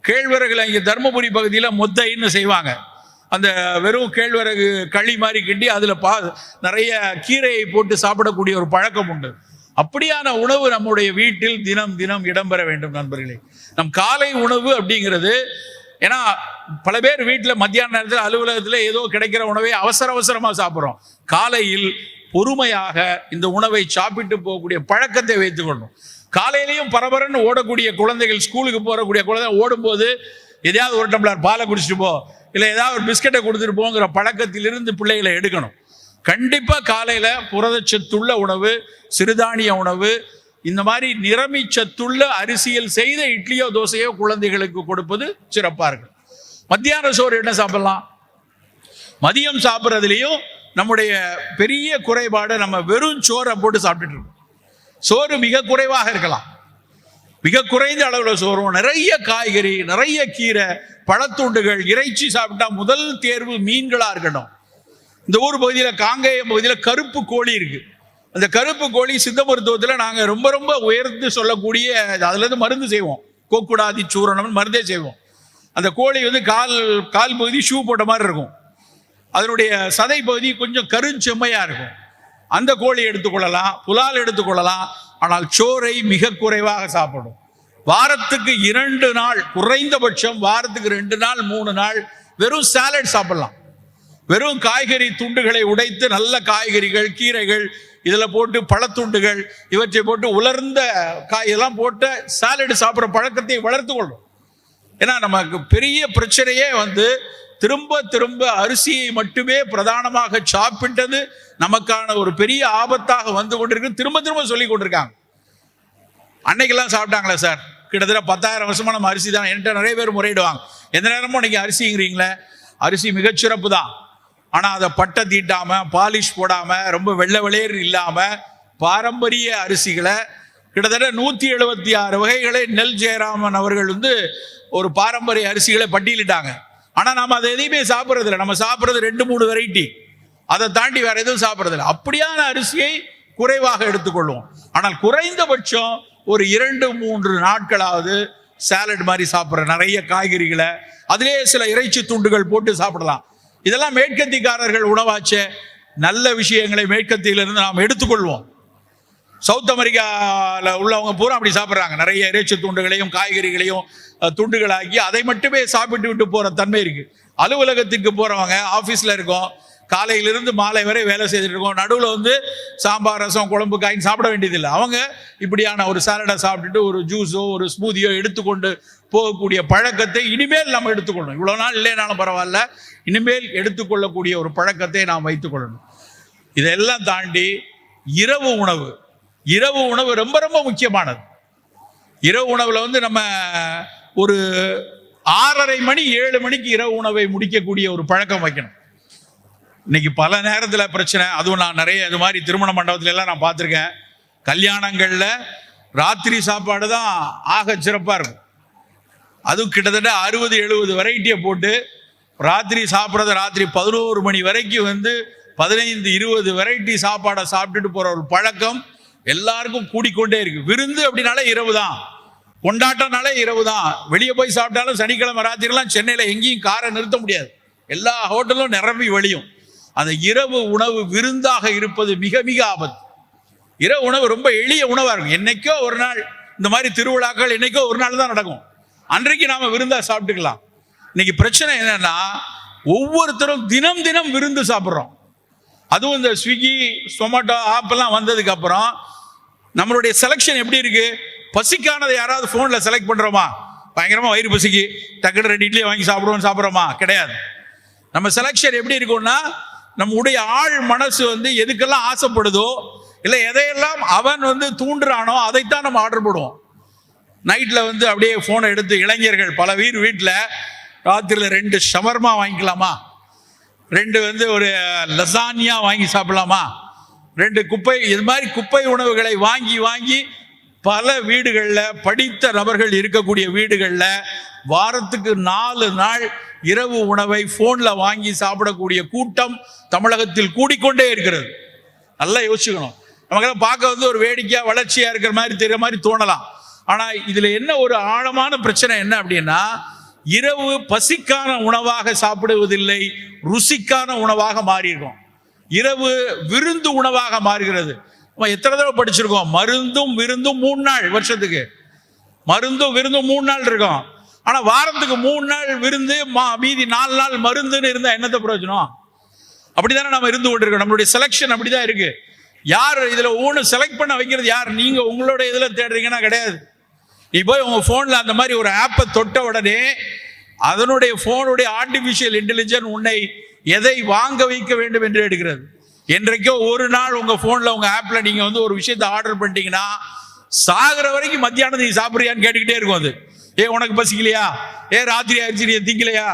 கேழ்வரகுல இங்கே தருமபுரி பகுதியில் மொத்தைன்னு செய்வாங்க. அந்த வெறும் கேழ்வரகு களி மாதிரி கிண்டி அதில் நிறைய கீரையை போட்டு சாப்பிடக்கூடிய ஒரு பழக்கம் உண்டு. அப்படியான உணவு நம்முடைய வீட்டில் தினம் தினம் இடம்பெற வேண்டும் நண்பர்களே. நம் காலை உணவு அப்படிங்கிறது, ஏன்னா பல பேர் வீட்டில் மத்தியான நேரத்தில் அலுவலகத்தில் ஏதோ கிடைக்கிற உணவை அவசரமாக சாப்பிட்றோம். காலையில் பொறுமையாக இந்த உணவை சாப்பிட்டு போகக்கூடிய பழக்கத்தை வைத்துக் கொள்ளணும். காலையிலையும் பரபரன்னு ஓடக்கூடிய குழந்தைகள், ஸ்கூலுக்கு போகக்கூடிய குழந்தை ஓடும்போது எதையாவது ஒரு டம்ளர் பாலை குடிச்சிட்டு போ, இல்லை ஏதாவது ஒரு பிஸ்கட்டை கொடுத்துட்டு போங்கிற பழக்கத்திலிருந்து பிள்ளைகளை எடுக்கணும். கண்டிப்பா காலையில புரதச்சத்துள்ள உணவு, சிறுதானிய உணவு, இந்த மாதிரி நிறமி சத்துள்ள அரிசியில் செய்த இட்லியோ தோசையோ குழந்தைகளுக்கு கொடுப்பது சிறப்பா இருக்கு. மத்தியான சோறு என்ன சாப்பிடலாம்? மதியம் சாப்பிட்றதுலையும் நம்முடைய பெரிய குறைபாடு, நம்ம வெறும் சோறை போட்டு சாப்பிட்டுட்டு இருக்கோம். சோறு மிக குறைவாக இருக்கலாம், மிக குறைந்த அளவுல சோறும், நிறைய காய்கறி, நிறைய கீரை, பழத்துண்டுகள், இறைச்சி சாப்பிட்டா முதல் தேர்வு மீன்களா இருக்கட்டும். இந்த ஊர் பகுதியில், காங்கேயம் பகுதியில் கருப்பு கோழி இருக்கு. அந்த கருப்பு கோழி சித்த மருத்துவத்தில் நாங்கள் ரொம்ப ரொம்ப உயர்ந்து சொல்லக்கூடிய, அதுல இருந்து மருந்து செய்வோம், கோக்குடாதி சூரணம் மருந்தே செய்வோம். அந்த கோழி வந்து கால் பகுதி ஷூ போட்ட மாதிரி இருக்கும், அதனுடைய சதை பகுதி கொஞ்சம் கருஞ்செம்மையா இருக்கும். அந்த கோழி எடுத்துக்கொள்ளலாம், புலால் எடுத்துக்கொள்ளலாம். ஆனால் சோறை மிக குறைவாக சாப்பிடும். வாரத்துக்கு 2 நாள், குறைந்தபட்சம் வாரத்துக்கு 2 நாள் 3 நாள் வெறும் சாலட் சாப்பிடலாம். வெறும் காய்கறி துண்டுகளை உடைத்து, நல்ல காய்கறிகள், கீரைகள் இதில் போட்டு, பழத்துண்டுகள் இவற்றை போட்டு, உலர்ந்த காயெல்லாம் போட்டு சாலட் சாப்பிட்ற பழக்கத்தை வளர்த்து கொள்ளும். ஏன்னா நமக்கு பெரிய பிரச்சனையே வந்து திரும்ப திரும்ப அரிசியை மட்டுமே பிரதானமாக சாப்பிட்டது நமக்கான ஒரு பெரிய ஆபத்தாக வந்து கொண்டிருக்கு. திரும்ப திரும்ப சொல்லி கொண்டிருக்காங்க. அன்னைக்கெல்லாம் சாப்பிட்டாங்களே சார், கிட்டத்தட்ட 10,000 வருஷமா நம்ம அரிசி தான். என்கிட்ட நிறைய பேர் முறையிடுவாங்க, எந்த நேரமும் நீங்க அரிசிங்கிறீங்களே. அரிசி மிகச்சிறப்பு தான், ஆனால் அதை பட்டை தீட்டாம, பாலிஷ் போடாம, ரொம்ப வெள்ளை வெளியேறு இல்லாம பாரம்பரிய அரிசிகளை கிட்டத்தட்ட 176 வகைகளை நெல் ஜெயராமன் அவர்கள் வந்து ஒரு பாரம்பரிய அரிசிகளை பட்டியலிட்டாங்க. ஆனால் நம்ம அதை எதையுமே சாப்பிட்றது இல்லை. நம்ம சாப்பிட்றது 2-3 வெரைட்டி, அதை தாண்டி வேற எதுவும் சாப்பிட்றது இல்லை. அப்படியான அரிசியை குறைவாக எடுத்துக்கொள்வோம். ஆனால் குறைந்தபட்சம் ஒரு 2-3 நாட்களாவது சாலட் மாதிரி சாப்பிட்ற, நிறைய காய்கறிகளை, அதிலே சில இறைச்சி துண்டுகள் போட்டு சாப்பிடலாம். இதெல்லாம் மேற்கத்தியக்காரர்கள் உணவாச்சே. நல்ல விஷயங்களை மேற்கத்தியிலிருந்து நாம் எடுத்துக்கொள்வோம். சவுத் அமெரிக்காவில் உள்ளவங்க பூரா அப்படி சாப்பிட்றாங்க. நிறைய இறைச்சி துண்டுகளையும் காய்கறிகளையும் துண்டுகளாக்கி அதை மட்டுமே சாப்பிட்டு விட்டு போற தன்மை இருக்கு. அலுவலகத்துக்கு போறவங்க, ஆபீஸ்ல இருக்கோம், காலையிலிருந்து மாலை வரை வேலை செய்துட்டு இருக்கோம், நடுவில் வந்து சாம்பார், ரசம், குழம்பு, காய்கறி சாப்பிட வேண்டியதில்லை. அவங்க இப்படியான ஒரு சாலடை சாப்பிட்டுட்டு ஒரு ஜூஸோ ஒரு ஸ்மூதியோ எடுத்துக்கொண்டு போகக்கூடிய பழக்கத்தை இனிமேல் நம்ம எடுத்துக்கொள்ளணும். இவ்வளவு நாள் இல்லைனாலும் பரவாயில்ல, இனிமேல் எடுத்துக்கொள்ளக்கூடிய ஒரு பழக்கத்தை நாம் வைத்துக் கொள்ளணும். இதெல்லாம் தாண்டி இரவு உணவு ரொம்ப ரொம்ப முக்கியமானது. இரவு உணவுல வந்து நம்ம ஒரு 6:30 மணி 7 மணிக்கு இரவு உணவை முடிக்கக்கூடிய ஒரு பழக்கம் வைக்கணும். இன்னைக்கு பல நேரத்தில் பிரச்சனை. அதுவும் நான் நிறைய இது மாதிரி திருமண மண்டபத்துல எல்லாம் நான் பார்த்துருக்கேன். கல்யாணங்கள்ல ராத்திரி சாப்பாடு தான் ஆக சிறப்பா இருக்கும். அதுவும் கிட்டத்தட்ட 60-70 வெரைட்டியை போட்டு ராத்திரி சாப்பிட்றத ராத்திரி 11 மணி வரைக்கும் வந்து 15-20 வெரைட்டி சாப்பாடை சாப்பிட்டுட்டு போற ஒரு பழக்கம் எல்லாருக்கும் கூடிக்கொண்டே இருக்கு. விருந்து அப்படின்னாலே இரவு தான், கொண்டாட்டம்னாலே இரவு தான். வெளியே போய் சாப்பிட்டாலும் சனிக்கிழமை ராத்திரிலாம் சென்னையில் எங்கேயும் காரை நிறுத்த முடியாது, எல்லா ஹோட்டலும் நிரம்பி வழியும். அந்த இரவு உணவு விருந்தாக இருப்பது மிக மிக ஆபத்து. இரவு உணவு ரொம்ப எளிய உணவாக இருக்கும். என்னைக்கோ ஒரு நாள் இந்த மாதிரி திருவிழாக்கள் என்னைக்கோ ஒரு நாள் தான் நடக்கும், அன்றைக்கு நாம விருந்தா சாப்பிட்டுக்கலாம். இன்னைக்கு பிரச்சனை என்னன்னா, ஒவ்வொருத்தரும் தினம் தினம் விருந்து சாப்பிட்றோம். அதுவும் இந்த ஸ்விக்கி, சொமேட்டோ ஆப்பெல்லாம் வந்ததுக்கு அப்புறம் நம்மளுடைய செலக்ஷன் எப்படி இருக்கு? பசிக்கானதை யாராவது போன்ல செலக்ட் பண்றோமா? பயங்கரமா வயிறு பசிக்கு டக்குனு 2 இட்லி வாங்கி சாப்பிடுறோமா? கிடையாது. நம்ம செலக்ஷன் எப்படி இருக்கும்னா, நம்முடைய ஆள் மனசு வந்து எதுக்கெல்லாம் ஆசைப்படுதோ, இல்லை எதையெல்லாம் அவன் வந்து தூண்டுறானோ அதைத்தான் நம்ம ஆர்டர் போடுவோம். நைட்ல வந்து அப்படியே போனை எடுத்து இளைஞர்கள் பல வீட்டில் ராத்திரியில் 2 ஷவர்மா வாங்கிக்கலாமா, 2 வந்து ஒரு லசானியா வாங்கி சாப்பிடலாமா, 2 குப்பை, இது மாதிரி குப்பை உணவுகளை வாங்கி வாங்கி பல வீடுகளில், படித்த நபர்கள் இருக்கக்கூடிய வீடுகளில் வாரத்துக்கு 4 நாள் இரவு உணவை போன்ல வாங்கி சாப்பிடக்கூடிய கூட்டம் தமிழகத்தில் கூடிக்கொண்டே இருக்கிறது. நல்லா யோசிச்சுக்கணும். நமக்கெல்லாம் பார்க்க ஒரு வேடிக்கையா வளர்ச்சியா இருக்கிற மாதிரி தெரியற மாதிரி தோணலாம். ஆனா இதுல என்ன ஒரு ஆழமான பிரச்சனை என்ன அப்படின்னா, இரவு பசிக்கான உணவாக சாப்பிடுவதில்லை, ருசிக்கான உணவாக மாறியிருக்கும். இரவு விருந்து உணவாக மாறுகிறது. நம்ம எத்தனை தடவை படிச்சிருக்கோம், மருந்தும் விருந்தும் 3 நாள் வருஷத்துக்கு, மருந்தும் விருந்தும் 3 நாள் இருக்கும். ஆனா வாரத்துக்கு 3 நாள் விருந்து, மீதி 4 நாள் மருந்துன்னு இருந்தா என்னத்த பிரயோஜனம்? அப்படித்தானே நம்ம இருந்து கொண்டிருக்கோம். நம்மளுடைய செலக்ஷன் அப்படிதான் இருக்கு. யார் இதுல ஒவ்வொன்று செலக்ட் பண்ண வைக்கிறது யார்? நீங்க உங்களோட இதுல தேடுறீங்கன்னா கிடையாது. நீ போய் உங்க போன்ல அந்த மாதிரி ஒரு ஆப்பை தொட்ட உடனே அதனுடைய போனுடைய ஆர்டிபிஷியல் இன்டெலிஜென்ஸ் உன்னை எதை வாங்க வைக்க வேண்டும் என்று எடுக்கிறது. என்றைக்கோ ஒரு நாள் உங்க போன்ல உங்க ஆப்ல நீங்க ஒரு விஷயத்தை ஆர்டர் பண்ணிட்டீங்கன்னா சாகிற வரைக்கும் மத்தியானம் நீ சாப்பிடுறியான்னு கேட்டுக்கிட்டே இருக்கும். அது உனக்கு பசிக்கலையா? ராத்திரி ஆயிடுச்சு நீ திங்கலையா?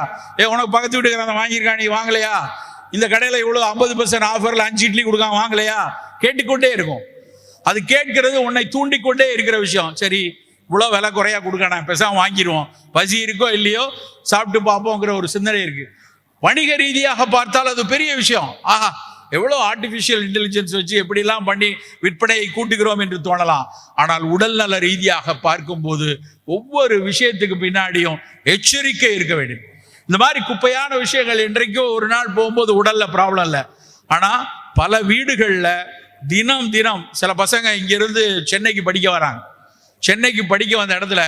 உனக்கு பக்கத்து வீட்டுக்கு வாங்கியிருக்கா நீ வாங்கலையா? இந்த கடையில இவ்வளவு 50% ஆஃபர்ல 5 இட்லி கொடுக்காம வாங்கலையா? கேட்டுக்கொண்டே இருக்கும். அது கேட்கிறது உன்னை தூண்டிக்கொண்டே இருக்கிற விஷயம். சரி, இவ்வளவு விலை குறையா கொடுக்கணும், பேசாம வாங்கிடுவோம், பசி இருக்கோ இல்லையோ சாப்பிட்டு பார்ப்போங்கிற ஒரு சிந்தனை இருக்கு. வணிக ரீதியாக பார்த்தால் அது பெரிய விஷயம். ஆஹா, எவ்வளவு ஆர்டிபிஷியல் இன்டெலிஜென்ஸ் வச்சு எப்படிலாம் பண்ணி விற்பனையை கூட்டுகிறோம் என்று தோணலாம். ஆனால் உடல் நல ரீதியாக பார்க்கும்போது ஒவ்வொரு விஷயத்துக்கு பின்னாடியும் எச்சரிக்கை இருக்க வேண்டும். இந்த மாதிரி குப்பையான விஷயங்கள் என்றைக்கோ ஒரு நாள் போகும்போது உடல்ல ப்ராப்ளம் இல்லை. ஆனா பல வீடுகள்ல தினம் தினம் சில பசங்க இங்கிருந்து சென்னைக்கு படிக்க வராங்க. சென்னைக்கு படிக்க வந்த இடத்துல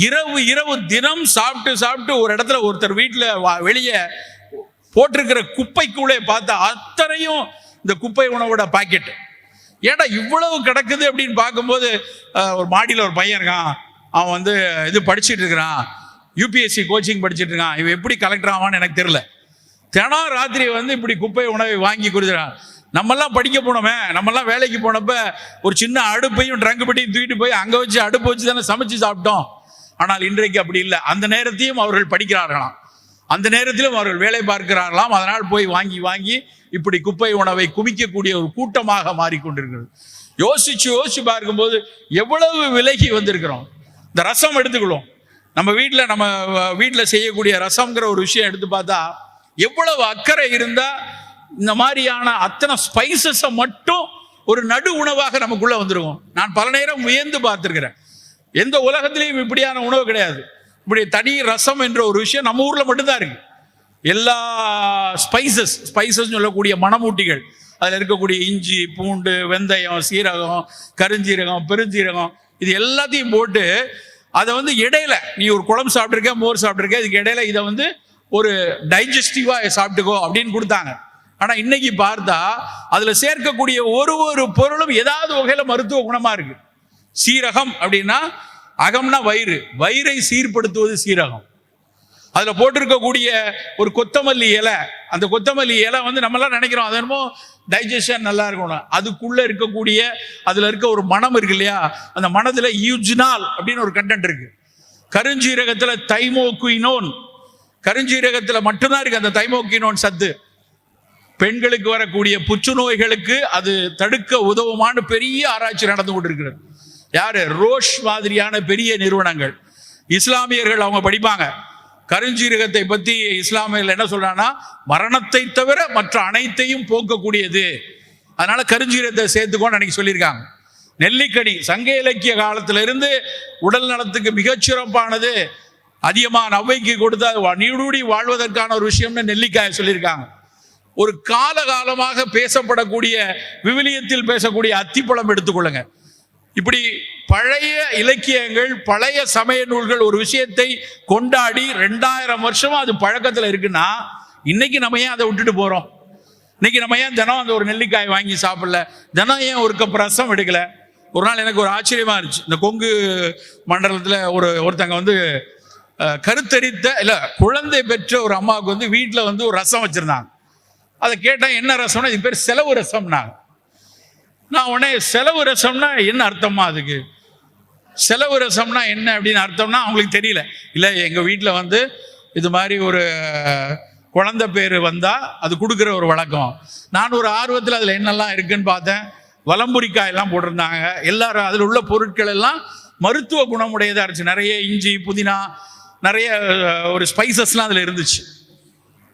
இரவு தினம் சாப்பிட்டு சாப்பிட்டு ஒரு இடத்துல ஒருத்தர் வீட்டுல வெளியே போட்டிருக்கிற குப்பைக்குள்ளே பார்த்தா அத்தனையும் இந்த குப்பை உணவோட பாக்கெட். ஏன்னா இவ்வளவு கிடக்குது அப்படின்னு பார்க்கும்போது ஒரு மாடியில் ஒரு பையன் இருக்கான், அவன் இது படிச்சுட்டு இருக்கிறான், யூபிஎஸ்சி கோச்சிங் படிச்சுட்டு இருக்கான். இவன் எப்படி கலெக்டர் ஆவான்னு எனக்கு தெரியல. தினம் ராத்திரி இப்படி குப்பை உணவை வாங்கி கொடுத்துறான். நம்மெல்லாம் படிக்க போனோமே, நம்மெல்லாம் வேலைக்கு போனப்ப ஒரு சின்ன அடுப்பையும் ட்ரங்கு பெட்டியும் தூக்கிட்டு போய் அங்க வச்சு அடுப்பு வச்சு தானே சமைச்சு சாப்பிட்டோம். ஆனால் இன்றைக்கு அப்படி இல்லை. அந்த நேரத்தையும் அவர்கள் படிக்கிறார்களாம், அந்த நேரத்திலும் அவர்கள் வேலை பார்க்கிறார்களாம். அதனால் போய் வாங்கி வாங்கி இப்படி குப்பை உணவை குவிக்கக்கூடிய ஒரு கூட்டமாக மாறிக்கொண்டிருக்கிறது. யோசிச்சு பார்க்கும்போது எவ்வளவு விலகி வந்திருக்கிறோம். இந்த ரசம் எடுத்துக்கிறோம், நம்ம வீட்டில் செய்யக்கூடிய ரசம்ங்கிற ஒரு விஷயம் எடுத்து பார்த்தா எவ்வளவு அக்கறை இருந்தா இந்த மாதிரியான அத்தனை ஸ்பைசஸை மட்டும் ஒரு நடு உணவாக நமக்குள்ள வந்துருக்கும். நான் பல நேரம் வியந்து பார்த்திருக்கிறேன். எந்த உலகத்திலையும் இப்படியான உணவு கிடையாது. இப்படி தனி ரசம் என்ற ஒரு விஷயம் நம்ம ஊர்ல மட்டும்தான் இருக்கு. எல்லா ஸ்பைசஸ் சொல்லக்கூடிய மணமூட்டிகள், அதில் இருக்கக்கூடிய இஞ்சி, பூண்டு, வெந்தயம், சீரகம், கருஞ்சீரகம், பெருஞ்சீரகம், இது எல்லாத்தையும் போட்டு அதை இடையில நீ ஒரு குழம்பு சாப்பிட்ருக்க, மோர் சாப்பிட்ருக்க, இதுக்கு இடையில இதை ஒரு டைஜஸ்டிவா சாப்பிட்டுக்கோ அப்படின்னு கொடுத்தாங்க. ஆனா இன்னைக்கு பார்த்தா அதுல சேர்க்கக்கூடிய ஒரு பொருளும் ஏதாவது வகையில மருத்துவ குணமா இருக்கு. சீரகம் அப்படின்னா, அகம்னா வயிறை சீர்படுத்துவது சீரகம். அதுல போட்டிருக்கக்கூடிய ஒரு கொத்தமல்லி இலை, அந்த கொத்தமல்லி இலை நம்மளாம் நினைக்கிறோம் அது என்னமோ டைஜஷன் நல்லா இருக்கணும். அதுக்குள்ள இருக்கக்கூடிய அதுல இருக்க ஒரு மனம் இருக்கு இல்லையா, அந்த மனத்துல யூஜினால் அப்படின்னு ஒரு கண்டென்ட் இருக்கு. கருஞ்சீரகத்துல தைமோகுயினோன், கருஞ்சீரகத்துல மட்டும்தான் இருக்கு அந்த தைமோகுயினோன் சத்து. பெண்களுக்கு வரக்கூடிய புற்றுநோய்களுக்கு அது தடுக்க உதவுமான பெரிய ஆராய்ச்சி நடந்து கொண்டிருக்கிறது. யாரு? ரோஷ் மாதிரியான பெரிய நிறுவனங்கள். இஸ்லாமியர்கள் அவங்க படிப்பாங்க கருஞ்சீரகத்தை பத்தி. இஸ்லாமியர்கள் என்ன சொல்றாங்கன்னா, மரணத்தை தவிர மற்ற அனைத்தையும் போக்கக்கூடியது, அதனால கருஞ்சீரகத்தை சேர்த்துக்கோன்னு அன்னைக்கு சொல்லியிருக்காங்க. நெல்லிக்கனி சங்க இலக்கிய காலத்துல இருந்து உடல் நலத்துக்கு மிகச்சிறப்பானது, அதிகமான அவ்வைக்கு கொடுத்தா நீடூடி வாழ்வதற்கான ஒரு விஷயம்னு நெல்லிக்காயை சொல்லியிருக்காங்க. ஒரு காலகாலமாக பேசப்படக்கூடிய விவிலியத்தில் பேசக்கூடிய அத்திப்பழம் எடுத்துக்கொள்ளுங்க. இப்படி பழைய இலக்கியங்கள், பழைய சமய நூல்கள் ஒரு விஷயத்தை கொண்டாடி 2000 வருஷமா அது பழக்கத்துல இருக்குன்னா, இன்னைக்கு நம்ம ஏன் அதை விட்டுட்டு போறோம்? இன்னைக்கு நம்ம ஏன் தினம் அந்த ஒரு நெல்லிக்காய் வாங்கி சாப்பிடல? தினம் ஏன் ஒரு கப் ரசம் எடுக்கல? ஒரு நாள் எனக்கு ஒரு ஆச்சரியமா இருந்துச்சு. இந்த கொங்கு மண்டலத்துல ஒருத்தங்க கருத்தரித்த இல்ல குழந்தை பெற்ற ஒரு அம்மாவுக்கு வீட்டுல ஒரு ரசம் வச்சிருந்தாங்க. அதை கேட்டேன், என்ன ரசம்னா, இது பேர் செலவு ரசம்னாங்க. நான் உடனே செலவு ரசம்னா என்ன அர்த்தமா? அதுக்கு செலவு ரசம்னா என்ன அப்படின்னு அர்த்தம்னா அவங்களுக்கு தெரியல. இல்லை, எங்க வீட்டில் இது மாதிரி ஒரு குழந்தை பேர் வந்தா அது கொடுக்குற ஒரு வழக்கம். நான் ஒரு ஆர்வத்தில் அதில் என்னெல்லாம் இருக்குன்னு பார்த்தேன். வலம்புரிக்காய் எல்லாம் போட்டிருந்தாங்க. எல்லாரும் அதில் உள்ள பொருட்கள் எல்லாம் மருத்துவ குணமுடையதாக இருந்துச்சு. நிறைய இஞ்சி, புதினா, நிறைய ஒரு ஸ்பைசஸ்லாம் அதில் இருந்துச்சு.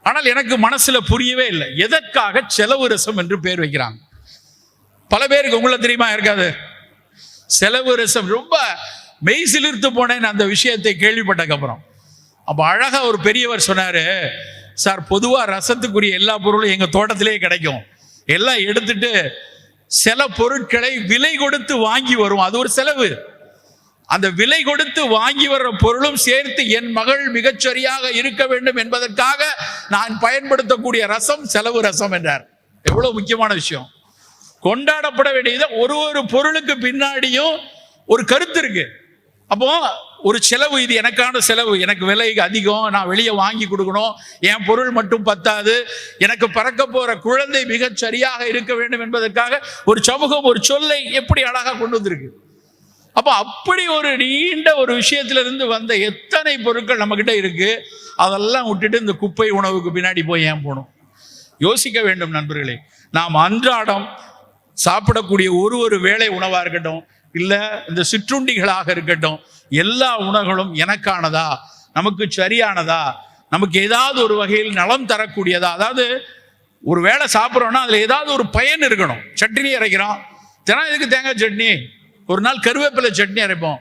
ஆனால் எனக்கு மனசுல புரியவே இல்லை, எதற்காக செலவு ரசம் என்று பேர் வைக்கிறாங்க. பல பேருக்கு உங்களை தெரியுமா இருக்காது. செலவு ரசம் ரொம்ப மெய்சிலிர்த்து போனேன் அந்த விஷயத்தை கேள்விப்பட்டதுக்கு அப்புறம். அப்ப அழகா ஒரு பெரியவர் சொன்னாரு, சார் பொதுவா ரசத்துக்குரிய எல்லா பொருளும் எங்க தோட்டத்திலேயே கிடைக்கும், எல்லாம் எடுத்துட்டு சில பொருட்களை விலை கொடுத்து வாங்கி வரும், அது ஒரு செலவு. அந்த விலை கொடுத்து வாங்கி வர்ற பொருளும் சேர்த்து என் மகள் மிகச்சரியாக இருக்க வேண்டும் என்பதற்காக நான் பயன்படுத்தக்கூடிய ரசம் செலவு ரசம் என்றார். எவ்வளவு முக்கியமான விஷயம். கொண்டாடப்பட வேண்டியது ஒரு பொருளுக்கு பின்னாடியும் ஒரு கருத்து இருக்கு. அப்போ ஒரு செலவு, இது எனக்கான செலவு, எனக்கு விலை அதிகம், நான் வெளியே வாங்கி கொடுக்கணும், என் பொருள் மட்டும் பத்தாது, எனக்கு பறக்க போற குழந்தை மிகச் சரியாக இருக்க வேண்டும் என்பதற்காக ஒரு சமூகம் ஒரு சொல்லை எப்படி அழகா கொண்டு வந்திருக்கு. அப்போ அப்படி ஒரு நீண்ட ஒரு விஷயத்திலிருந்து வந்த எத்தனை பொருட்கள் நம்ம கிட்ட இருக்கு, அதெல்லாம் விட்டுட்டு இந்த குப்பை உணவுக்கு பின்னாடி போய் ஏன் போகணும்? யோசிக்க வேண்டும் நண்பர்களே. நாம் அன்றாடம் சாப்பிடக்கூடிய ஒரு வேளை உணவா இருக்கட்டும், இல்ல இந்த சிற்றுண்டிகளாக இருக்கட்டும், எல்லா உணவுகளும் எனக்கானதா, நமக்கு சரியானதா, நமக்கு ஏதாவது ஒரு வகையில் நலம் தரக்கூடியதா. அதாவது ஒரு வேளை சாப்பிட்றோம்னா அதுல ஏதாவது ஒரு பயன் இருக்கணும். சட்னி அரைக்கிறோம், தினம் எதுக்கு தேங்காய் சட்னி? ஒரு நாள் கருவேப்பிலை சட்னி அரைப்போம்.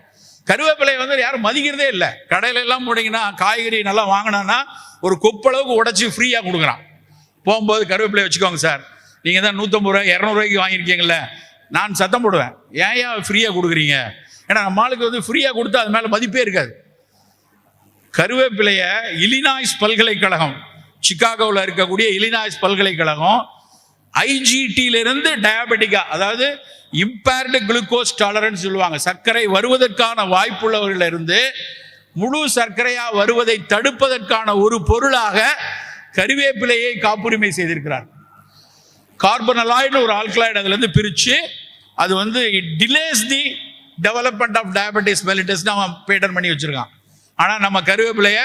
கருவேப்பிலையை வந்து யாரும் மதிக்கிறதே இல்லை. கடையில எல்லாம் போனீங்கன்னா காய்கறி நல்லா வாங்கினா ஒரு கொப்பளவுக்கு உடைச்சி ஃப்ரீயா கொடுக்குறான். போகும்போது கருவேப்பிலை வச்சுக்கோங்க சார், நீங்க தான் 150 ரூபாய் 200 ரூபாய்க்கு வாங்கியிருக்கீங்கல்ல, நான் சத்தம் போடுவேன், ஏன் ஃப்ரீயா கொடுக்குறீங்க? ஏன்னா நம்ம ஆளுக்கு வந்து ஃப்ரீயா கொடுத்தா அது மேல மதிப்பே இருக்காது. கருவேப்பிலைய இலினாய்ஸ் பல்கலைக்கழகம், சிகாகோவில் இருக்கக்கூடிய இலினாய்ஸ் பல்கலைக்கழகம் ஐஜிடியிலிருந்து டயபெட்டிக்கா, அதாவது இம்பேர்டு குளுக்கோஸ் டாலரன்ஸ் சொல்லுவாங்க, சர்க்கரை வருவதற்கான வாய்ப்புள்ளவர்கள் இருந்து முழு சர்க்கரையா வருவதை தடுப்பதற்கான ஒரு பொருளாக கருவேப்பிலையை காப்புரிமை செய்திருக்கிறார். கார்பனலாய்டு ஒரு ஆல்கலாய்டு அதுல இருந்து பிரிச்சு அது வந்து it delays the development of diabetes mellitus அவன் பேட்டன் பண்ணி வச்சிருக்கான். ஆனா நம்ம கருவேப்பிலைய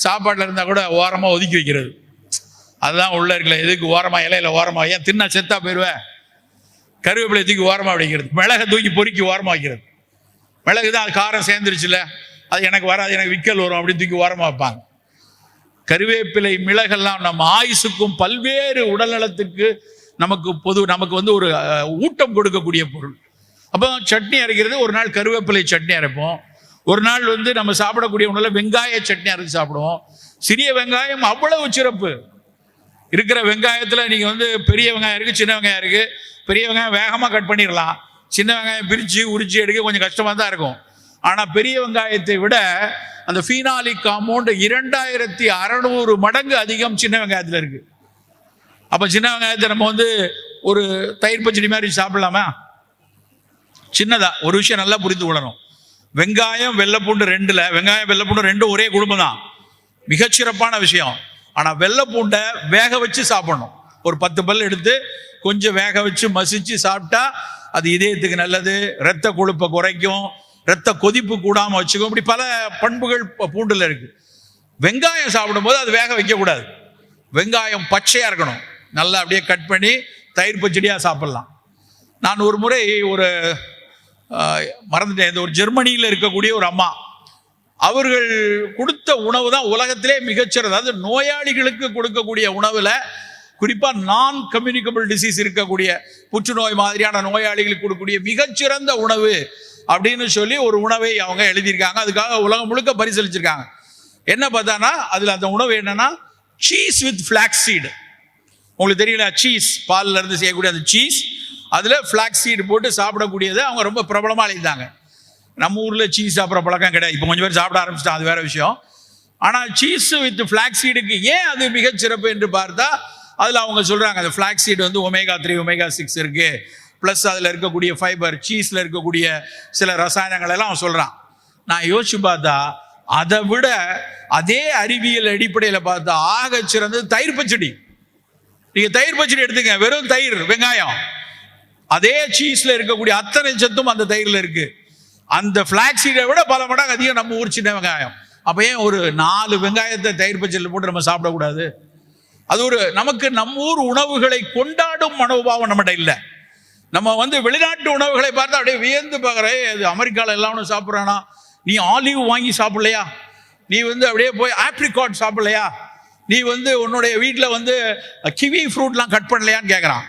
சாப்பாட்டுல இருந்தா கூட ஓரமா ஒதுக்கி வைக்கிறது. அதுதான் உள்ள இருக்கல, எதுக்கு ஓரமா இலையில ஓரமா, ஏன் தின்னா செத்தா போயிடுவேன்? கருவேப்பிலை தூக்கி ஓரமா வைக்கிறது, மிளகை தூக்கி பொறுக்கி ஓரமா வைக்கிறது. மிளகு தான் அது காரம் சேர்ந்துருச்சுல, அது எனக்கு வராது, எனக்கு விக்கல் வரும் அப்படின்னு தூக்கி ஓரமா வைப்பாங்க. கருவேப்பிலை மிளகெல்லாம் நம்ம ஆயுசுக்கும் பல்வேறு உடல்நலத்துக்கு நமக்கு வந்து ஒரு ஊட்டம் கொடுக்கக்கூடிய பொருள். அப்போ சட்னி அரைக்கிறது, ஒரு நாள் கருவேப்பிலை சட்னி அரைப்போம், ஒரு நாள் வந்து நம்ம சாப்பிடக்கூடிய உணவுல வெங்காய சட்னி அரைச்சி சாப்பிடுவோம். சிறிய வெங்காயம் அவ்வளவு சிறப்பு. இருக்கிற வெங்காயத்துல நீங்க வந்து பெரிய வெங்காயம் இருக்கு, சின்ன வெங்காயம் இருக்கு. பெரிய வெங்காயம் வேகமா கட் பண்ணிடலாம், சின்ன வெங்காயம் பிரிச்சு உரிச்சு எடுக்க கொஞ்சம் கஷ்டமா தான் இருக்கும். ஆனா பெரிய வெங்காயத்தை விட அந்த ஃபீனாலிக் காம்பவுண்ட் 2600 மடங்கு அதிகம் சின்ன வெங்காயத்துல இருக்கு. அப்ப சின்ன வெங்காயத்தை நம்ம வந்து ஒரு தயிர் பச்சடி மாதிரி சாப்பிடலாமா? சின்னதா ஒரு விஷயம் நல்லா புரிந்து கொள்ளணும். வெங்காயம் வெள்ளைப்பூண்டு வெங்காயம் வெள்ளைப்பூண்டு ரெண்டும் ஒரே குடும்பம் தான், மிகச்சிறப்பான விஷயம். ஆனா வெள்ளைப்பூண்டை வேக வச்சு சாப்பிடணும். ஒரு 10 பல் எடுத்து கொஞ்சம் வேக வச்சு மசிச்சு சாப்பிட்டா அது இதயத்துக்கு நல்லது, இரத்த கொழுப்பை குறைக்கும், இரத்த கொதிப்பு கூடாம வச்சுக்கும். இப்படி பல பண்புகள் பூண்டுல இருக்கு. வெங்காயம் சாப்பிடும் போது அது வேக வைக்க கூடாது, வெங்காயம் பச்சையா இருக்கணும், நல்லா அப்படியே கட் பண்ணி தயிர் பச்சடியா சாப்பிடலாம். நான் ஒரு முறை மறந்துட்டேன், ஒரு ஜெர்மனியில் இருக்கக்கூடிய ஒரு அம்மா, அவர்கள் கொடுத்த உணவு தான் உலகத்திலே மிகச்சிறந்த, அதாவது நோயாளிகளுக்கு கொடுக்கக்கூடிய உணவுல குறிப்பா நான் கம்யூனிகபிள் டிசீஸ் இருக்கக்கூடிய புற்றுநோய் மாதிரியான நோயாளிகளுக்கு கொடுக்கக்கூடிய மிகச்சிறந்த உணவு அப்படின்னு சொல்லி ஒரு உணவை அவங்க எழுதியிருக்காங்க. அதுக்காக உலகம் முழுக்க பரிசீலிச்சிருக்காங்க. என்ன பார்த்தானா அதுல அந்த உணவு என்னன்னா சீஸ் வித் ஃபிளாக்ஸ் சீடு. உங்களுக்கு தெரியல, சீஸ் பால்ல இருந்து செய்யக்கூடிய அந்த சீஸ், அதுல ஃபிளாக்ஸ் சீடு போட்டு சாப்பிடக்கூடியதை அவங்க ரொம்ப பிரபலமா எழுதிட்டாங்க. நம்ம ஊர்ல சீஸ் சாப்பிட்ற பழக்கம் கிடையாது, இப்போ கொஞ்சம் பேர் சாப்பிட ஆரம்பிச்சிட்டான், அது வேற விஷயம். ஆனா சீஸ் வித் ஃபிளாக்ஸ் சீடுக்கு ஏன் அது மிகச்சிறப்பு என்று பார்த்தா அதுல அவங்க சொல்றாங்க, அந்த ஃபிளாக்ஸ் சீடு வந்து ஒமேகா 3 ஒமேகா 6 இருக்கு, பிளஸ் அதுல இருக்கக்கூடிய ஃபைபர், சீஸ்ல இருக்கக்கூடிய சில ரசாயனங்கள் எல்லாம் அவன் சொல்றான். நான் யோசிச்சு பார்த்தா அதை விட அதே அறிவியல் அடிப்படையில் பார்த்தா ஆக சிறந்தது தயிர் பச்சடி. நீங்க தயிர் பச்சடி எடுத்துங்க, வெறும் தயிர் வெங்காயம், அதே சீஸ்ல இருக்கக்கூடிய அத்தனை சத்தும் அந்த தயிர்ல இருக்கு. அந்த ஃபிளாக்ஸ் சீடை விட பல மடங்கு அதிகம் நம்ம ஊர் சின்ன வெங்காயம். அப்ப ஏன் ஒரு 4 வெங்காயத்தை தயிர் பச்சடியில் போட்டு நம்ம சாப்பிடக்கூடாது? அது ஒரு நமக்கு நம்ம ஊர் உணவுகளை கொண்டாடும் மனோபாவம் நம்மகிட்ட இல்லை. நம்ம வந்து வெளிநாட்டு உணவுகளை பார்த்தா அப்படியே வியந்து பார்க்குறேன், அது அமெரிக்காவில் எல்லாம் ஒன்று சாப்பிட்றானா, நீ ஆலிவ் வாங்கி சாப்பிடலையா, நீ வந்து அப்படியே போய் ஆப்ரிகாட் சாப்பிடலையா, நீ வந்து உன்னுடைய வீட்டில் வந்து கிவி ஃப்ரூட்லாம் கட் பண்ணலையான்னு கேட்குறான்.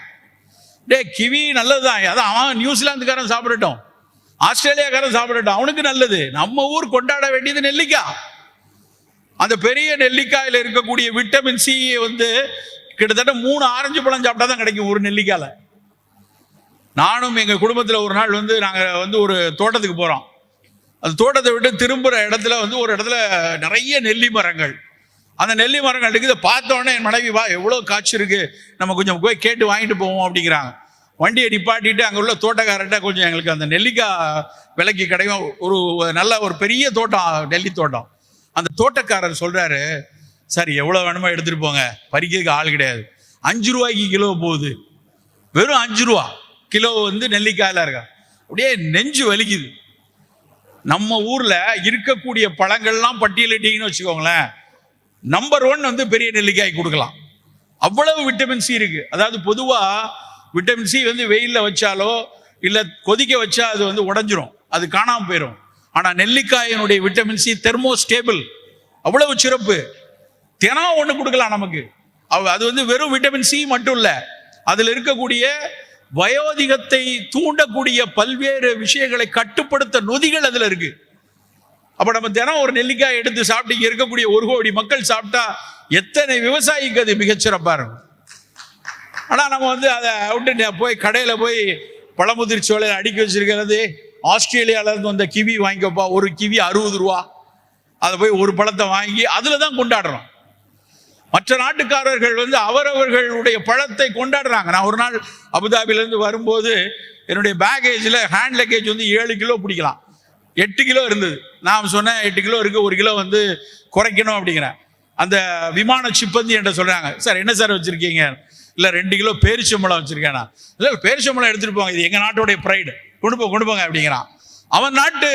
டே கிவி நல்லது தான், அதான் அவன் நியூசிலாந்துக்காரன் சாப்பிடட்டும், ஆஸ்திரேலியாக்காரன் சாப்பிடட்டும், அவனுக்கு நல்லது. நம்ம ஊர் கொண்டாட வேண்டியது நெல்லிக்காய். அந்த பெரிய நெல்லிக்காயில் இருக்கக்கூடிய விட்டமின் சி வந்து கிட்டத்தட்ட 3 ஆரஞ்சு பழம் சாப்பிட்டா தான் கிடைக்கும் ஒரு நெல்லிக்காயில. நானும் எங்கள் குடும்பத்தில் ஒரு நாள் வந்து நாங்கள் வந்து ஒரு தோட்டத்துக்கு போகிறோம். அந்த தோட்டத்தை விட்டு திரும்புகிற இடத்துல வந்து ஒரு இடத்துல நிறைய நெல்லி மரங்கள். அந்த நெல்லி மரங்கள் இருக்குது. பார்த்தோன்னே என் மனைவி, வா எவ்வளோ காய்ச்சி இருக்கு, நம்ம கொஞ்சம் போய் கேட்டு வாங்கிட்டு போவோம் அப்படிங்கிறாங்க. வண்டியை நிப்பாட்டிட்டு அங்கே உள்ள தோட்டக்காரர்கிட்ட கொஞ்சம் எங்களுக்கு அந்த நெல்லிக்காய் விலைக்கு கிடைக்கும், ஒரு நல்ல ஒரு பெரிய தோட்டம், நெல்லி தோட்டம். அந்த தோட்டக்காரர் சொல்றாரு, சார் எவ்வளோ வேணுமோ எடுத்துட்டு போங்க, பறிக்கிறதுக்கு ஆள் கிடையாது, 5 ரூபாய்க்கு கிலோ போகுது, வெறும் 5 ரூபா கிலோ வந்து நெல்லிக்காயில இருக்கா. அப்படியே நெஞ்சு வலிக்குது. நம்ம ஊர்ல இருக்கக்கூடிய பழங்கள்லாம் பட்டியலிட்டீங்கன்னு வச்சுக்கோங்களேன், நம்பர் 1 வந்து பெரிய நெல்லிக்காய் கொடுக்கலாம். அவ்வளவு விட்டமின் சி இருக்கு. அதாவது பொதுவா விட்டமின் சி வந்து வெயில்ல வச்சாலோ இல்ல கொதிக்க வச்சா அது வந்து உடைஞ்சிரும், அது காணாம போயிடும். ஆனா நெல்லிக்காயினுடைய விட்டமின் சி தெர்மோஸ்டேபிள், அவ்வளவு சிறப்பு. தினம் ஒண்ணு கொடுக்கலாம் நமக்கு. அது வந்து வெறும் விட்டமின் சி மட்டும் இல்ல, அதுல இருக்கக்கூடிய வயோதிகத்தை தூண்டக்கூடிய பல்வேறு விஷயங்களை கட்டுப்படுத்த நொதிகள் அதுல இருக்கு. அப்ப நம்ம தினம் ஒரு நெல்லிக்காய் எடுத்து சாப்பிட்டு இங்க இருக்கக்கூடிய 1 கோடி மக்கள் சாப்பிட்டா எத்தனை விவசாயிக்கு அது மிகச்சிறப்பா இருக்கும். ஆனா நம்ம வந்து அதை விட்டு போய் கடையில போய் பழமுதிர் சோலையை அடுக்கி வச்சிருக்கிறது, ஆஸ்திரேலியால இருந்து வந்த கிவி வாங்கிக்கப்பா, ஒரு கிவி 60 ரூபா, அதை போய் ஒரு பழத்தை வாங்கி அதுல தான் கொண்டாடுறோம். மற்ற நாட்டுக்காரர்கள் வந்து அவரவர்களுடைய பழத்தை கொண்டாடுறாங்க. நான் ஒரு நாள் அபுதாபிலேருந்து வரும்போது என்னுடைய பேகேஜில் ஹேண்ட் லக்கேஜ் வந்து 7 கிலோ பிடிக்கலாம், 8 கிலோ இருந்தது. நான் சொன்னேன் 8 கிலோ இருக்கு, 1 கிலோ வந்து குறைக்கணும் அப்படிங்கிறேன். அந்த விமான சிப்பந்தி என்கிட்ட சொல்றாங்க, சார் என்ன சார் வச்சிருக்கீங்க? இல்லை 2 கிலோ பேரிச்சம்பழம் வச்சிருக்கேனா? இல்லை பேரிச்சம்பழம் எடுத்துட்டு போங்க, இது எங்க நாட்டுடைய ப்ரைடு, கொண்டு போங்க அப்படிங்கிறான். அவன் நாட்டு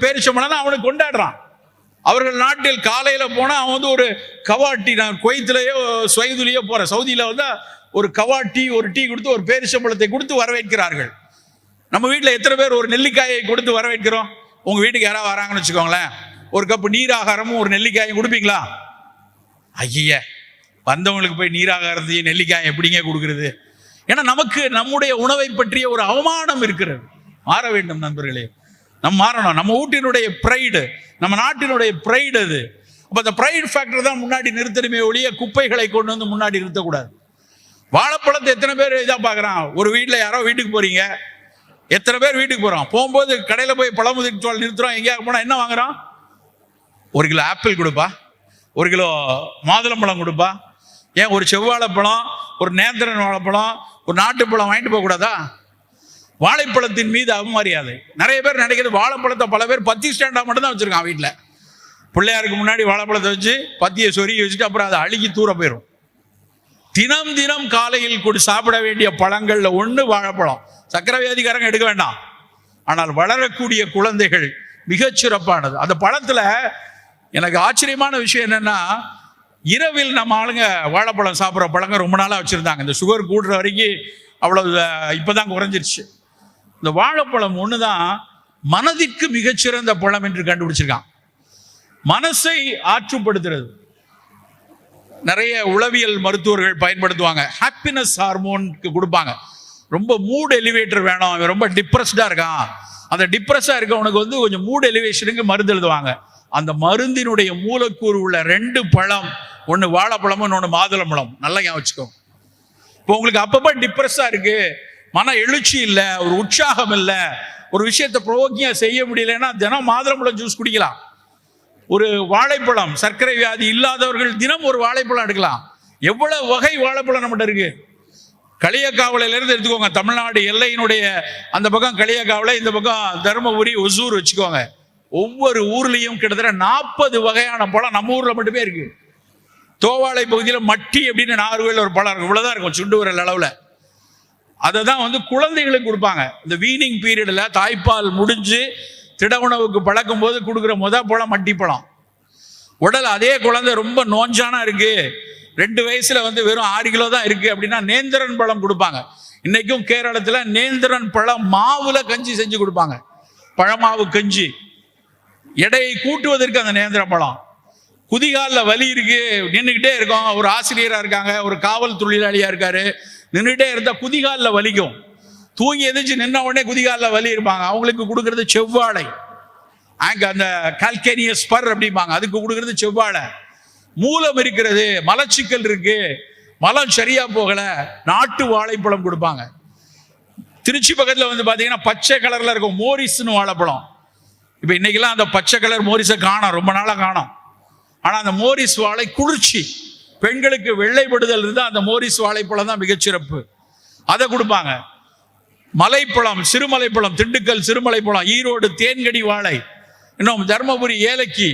பேரிச்சம்பழம் தான் அவனுக்கு கொண்டாடுறான். அவர்கள் நாட்டில் காலையில போனா அவன் வந்து ஒரு கவாட்டி, நான் குவைத்திலேயோ ஸ்வைதுலேயோ போறேன், சவுதியில வந்து ஒரு கவாட்டி, ஒரு டீ கொடுத்து ஒரு பேரிச்சம்பழத்தை கொடுத்து வரவேற்கிறார்கள். நம்ம வீட்டில் எத்தனை பேர் ஒரு நெல்லிக்காயை கொடுத்து வரவேற்கிறோம்? உங்க வீட்டுக்கு யாராவது வராங்கன்னு வச்சுக்கோங்களேன், ஒரு கப்பு நீராகாரமும் ஒரு நெல்லிக்காயும் கொடுப்பீங்களா? ஐய, வந்தவங்களுக்கு போய் நீராகாரத்தையும் நெல்லிக்காயை எப்படிங்க கொடுக்கறது? ஏன்னா நமக்கு நம்முடைய உணவை பற்றிய ஒரு அவமானம் இருக்கிறது. மாற வேண்டும் நண்பர்களே, நம்ம மாறணும். நம்ம வீட்டினுடைய ப்ரைடு, நம்ம நாட்டினுடைய ப்ரைடு அது. அப்ப அந்த ப்ரைட் ஃபேக்டர் தான் முன்னாடி நிறுத்தணுமே ஒழிய குப்பைகளை கொண்டு வந்து முன்னாடி நிறுத்தக்கூடாது. வாழைப்பழத்தை எத்தனை பேர் இதா பார்க்குறான்? ஒரு வீட்டில் யாரோ வீட்டுக்கு போறீங்க, எத்தனை பேர் வீட்டுக்கு போறோம், போகும்போது கடையில் போய் பழமுதிர் சோலை நிறுத்துறோம், எங்கேயா போனா என்ன வாங்குறோம்? 1 கிலோ ஆப்பிள் கொடுப்பா, 1 கிலோ மாதுளம்பழம் கொடுப்பா, ஏன் ஒரு செவ்வாழைப்பழம், ஒரு நேந்திரன் வாழைப்பழம், ஒரு நாட்டுப்பழம் வாங்கிட்டு போக கூடாதா? வாழைப்பழத்தின் மீது அவமரியாதை. நிறைய பேர் நினைக்கிறது வாழைப்பழத்தை பல பேர் பத்தி ஸ்டாண்டா மட்டும் தான் வச்சிருக்கான் வீட்டில். பிள்ளையாருக்கு முன்னாடி வாழைப்பழத்தை வச்சு பத்தியை சொருகி வச்சுட்டு அப்புறம் அதை அழுகி தூர போயிடும். தினம் தினம் காலையில் சாப்பிட வேண்டிய பழங்கள்ல 1 வாழைப்பழம். சக்கரை வியாதிக்காரங்க எடுக்க வேண்டாம், ஆனால் வளரக்கூடிய குழந்தைகள் மிகச்சிறப்பானது. அந்த பழத்துல எனக்கு ஆச்சரியமான விஷயம் என்னன்னா, இரவில் நம்ம ஆளுங்க வாழைப்பழம் சாப்பிட்ற பழங்க ரொம்ப நாளா வச்சிருந்தாங்க. இந்த சுகர் கூடுற வரைக்கும் அவ்வளவு இப்பதான் குறைஞ்சிருச்சு. இந்த வாழைப்பழம் ஒண்ணுதான் மனதிற்கு மிகச்சிறந்த பழம் என்று கண்டுபிடிச்சிருக்கான். மனசை ஆற்றுப்படுத்துறது. நிறைய உளவியல் மருத்துவர்கள் பயன்படுத்துவாங்க. ஹாப்பினஸ் ஹார்மோனுக்கு கொடுப்பாங்க. ரொம்ப மூட் எலிவேட்டர் வேணும், ரொம்ப டிப்ரெஸ்டா இருக்கான், அந்த டிப்ரெஸ்ஸா இருக்கவனுக்கு வந்து கொஞ்சம் மூட் எலிவேஷனுக்கு மருந்து எழுதுவாங்க. அந்த மருந்தினுடைய மூலக்கூறு உள்ள 2 பழம், ஒன்று வாழைப்பழமும் இன்னொன்று மாதுளம்பழம். நல்லா ஞாபகம் வச்சுக்கோ. இப்போ உங்களுக்கு அப்பப்போ டிப்ரெஸ்ஸா இருக்கு, மன எழுச்சி இல்லை, ஒரு உற்சாகம் இல்லை, ஒரு விஷயத்தை ப்ரோவோக்கிங்கா செய்ய முடியலன்னா தினம் மாதுளம்பழம் ஜூஸ் குடிக்கலாம். ஒரு வாழைப்பழம், சர்க்கரை வியாதி இல்லாதவர்கள் தினம் ஒரு வாழைப்பழம் எடுக்கலாம். எவ்வளவு வகை வாழைப்பழம் நம்மகிட்ட இருக்கு. களியக்காவலையில இருந்து எடுத்துக்கோங்க, தமிழ்நாடு எல்லையினுடைய அந்த பக்கம் களியக்காவலை, இந்த பக்கம் தருமபுரி, ஒசூர் வச்சுக்கோங்க. ஒவ்வொரு ஊர்லயும் கிட்டத்தட்ட 40 வகையான பழம் நம்ம ஊர்ல மட்டுமே இருக்கு. தோவாளை பகுதியில் மட்டி அப்படின்னு நாகர்கோவில் ஒரு பழம் இருக்கும், இவ்வளவுதான் இருக்கும், சுண்டு விரல் அளவுல. அதை தான் வந்து குழந்தைகளுக்கு கொடுப்பாங்க. இந்த வீனிங் பீரியட்ல தாய்ப்பால் முடிஞ்சு திட உணவுக்கு பழக்கும் போது கொடுக்குற பழம் மட்டி பழம். உடல் அதே குழந்தை ரொம்ப நோஞ்சானா இருக்கு, 2 வயசுல வந்து வெறும் 6 கிலோ தான் இருக்கு அப்படின்னா நேந்திரன் பழம் கொடுப்பாங்க. இன்னைக்கும் கேரளத்துல நேந்திரன் பழம் மாவுல கஞ்சி செஞ்சு கொடுப்பாங்க, பழமாவு கஞ்சி. எடையை கூட்டுவதற்கு அந்த நேந்திர பழம். குதிகாலில் வலி இருக்கு, நின்றுக்கிட்டே இருக்கோம், ஒரு ஆசிரியரா இருக்காங்க, ஒரு காவல் தொழிலாளியா இருக்காரு, நின்றுட்டே இருந்தா குதிகாலில் வலிக்கும். தூங்கி எதிர்த்து நின்ன உடனே குதிகாலில் வலி இருப்பாங்க, அவங்களுக்கு கொடுக்கறது செவ்வாழை. அந்த கால்கேனியஸ் ஸ்பர் அப்படிம்பாங்க, அதுக்கு கொடுக்கறது செவ்வாழை. மூலம் இருக்கிறது, மலச்சிக்கல் இருக்கு, மலம் சரியா போகல, நாட்டு வாழைப்பழம் கொடுப்பாங்க. திருச்சி பக்கத்துல வந்து பாத்தீங்கன்னா பச்சை கலர்ல இருக்கும் மோரிஸ்னு வாழைப்பழம். இப்ப இன்னைக்கெல்லாம் அந்த பச்சை கலர் மோரிஸை காணோம், ரொம்ப நாளா காணோம். ஆனா அந்த மோரிஸ் வாழை குளிர்ச்சி, பெண்களுக்கு வெள்ளைப்படுதல் இருந்தா அந்த மோரிஸ் வாழைப்பழம் தான் மிகச்சிறப்பு, அதை கொடுப்பாங்க. மலைப்பழம், சிறுமலைப்பழம், திண்டுக்கல் சிறுமலைப்பழம், ஈரோடு தேன்கடி வாழை, இன்னும் தர்மபுரி ஏலக்கி.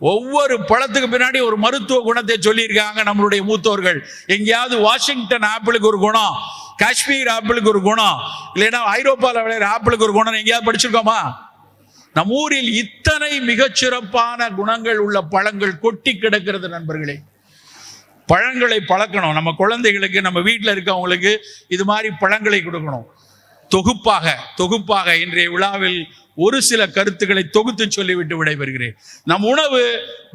ஒவ்வொரு பழத்துக்கு பின்னாடி ஒரு மருத்துவ குணத்தை சொல்லியிருக்காங்க நம்மளுடைய மூத்தோர்கள். எங்கேயாவது வாஷிங்டன் ஆப்பிளுக்கு ஒரு குணம், காஷ்மீர் ஆப்பிளுக்கு ஒரு குணம், இல்லைன்னா ஐரோப்பாவில் விளையாடுற ஆப்பிளுக்கு ஒரு குணம் எங்கேயாவது படிச்சிருக்கோமா? நம் ஊரில் இத்தனை மிகச்சிறப்பான குணங்கள் உள்ள பழங்கள் கொட்டி கிடக்கிறது நண்பர்களே. பழங்களை பழக்கணும், நம்ம குழந்தைகளுக்கு, நம்ம வீட்டில் இருக்கவங்களுக்கு இது மாதிரி பழங்களை கொடுக்கணும். தொகுப்பாக இன்றைய விழாவில் ஒரு சில கருத்துக்களை தொகுத்து சொல்லிவிட்டு விடைபெறுகிறேன். நம் உணவு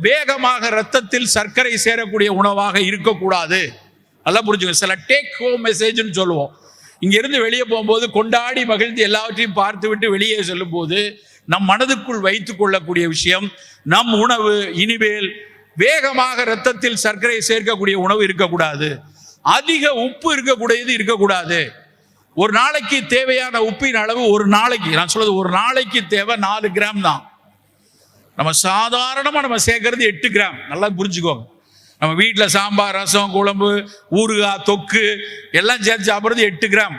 வேகமாக ரத்தத்தில் சர்க்கரை சேரக்கூடிய உணவாக இருக்கக்கூடாது. நல்லா புரிஞ்சுங்க. சில டேக் ஹோம் மெசேஜ்னு சொல்லுவோம். இங்கிருந்து வெளியே போகும்போது கொண்டாடி மகிழ்ந்து எல்லாவற்றையும் பார்த்து விட்டு வெளியே செல்லும் போது நம் மனதுக்குள் வைத்துக் கொள்ளக்கூடிய விஷயம், நம் உணவு இனிமேல் வேகமாக ரத்தத்தில் சர்க்கரை சேர்க்கக்கூடிய உணவு இருக்கக்கூடாது. அதிக உப்பு இருக்கக்கூடாது. ஒரு நாளைக்கு தேவையான உப்பின் அளவு, ஒரு நாளைக்கு நான் சொல்றது, ஒரு நாளைக்கு தேவை 4 கிராம் தான். நம்ம சாதாரணமா நம்ம சேர்க்கறது 8 கிராம். நல்லா புரிஞ்சுக்கோங்க. நம்ம வீட்டில் சாம்பார், ரசம், குழம்பு, ஊறுகாய், தொக்கு எல்லாம் சேர்த்து சாப்பிட்றது 8 கிராம்.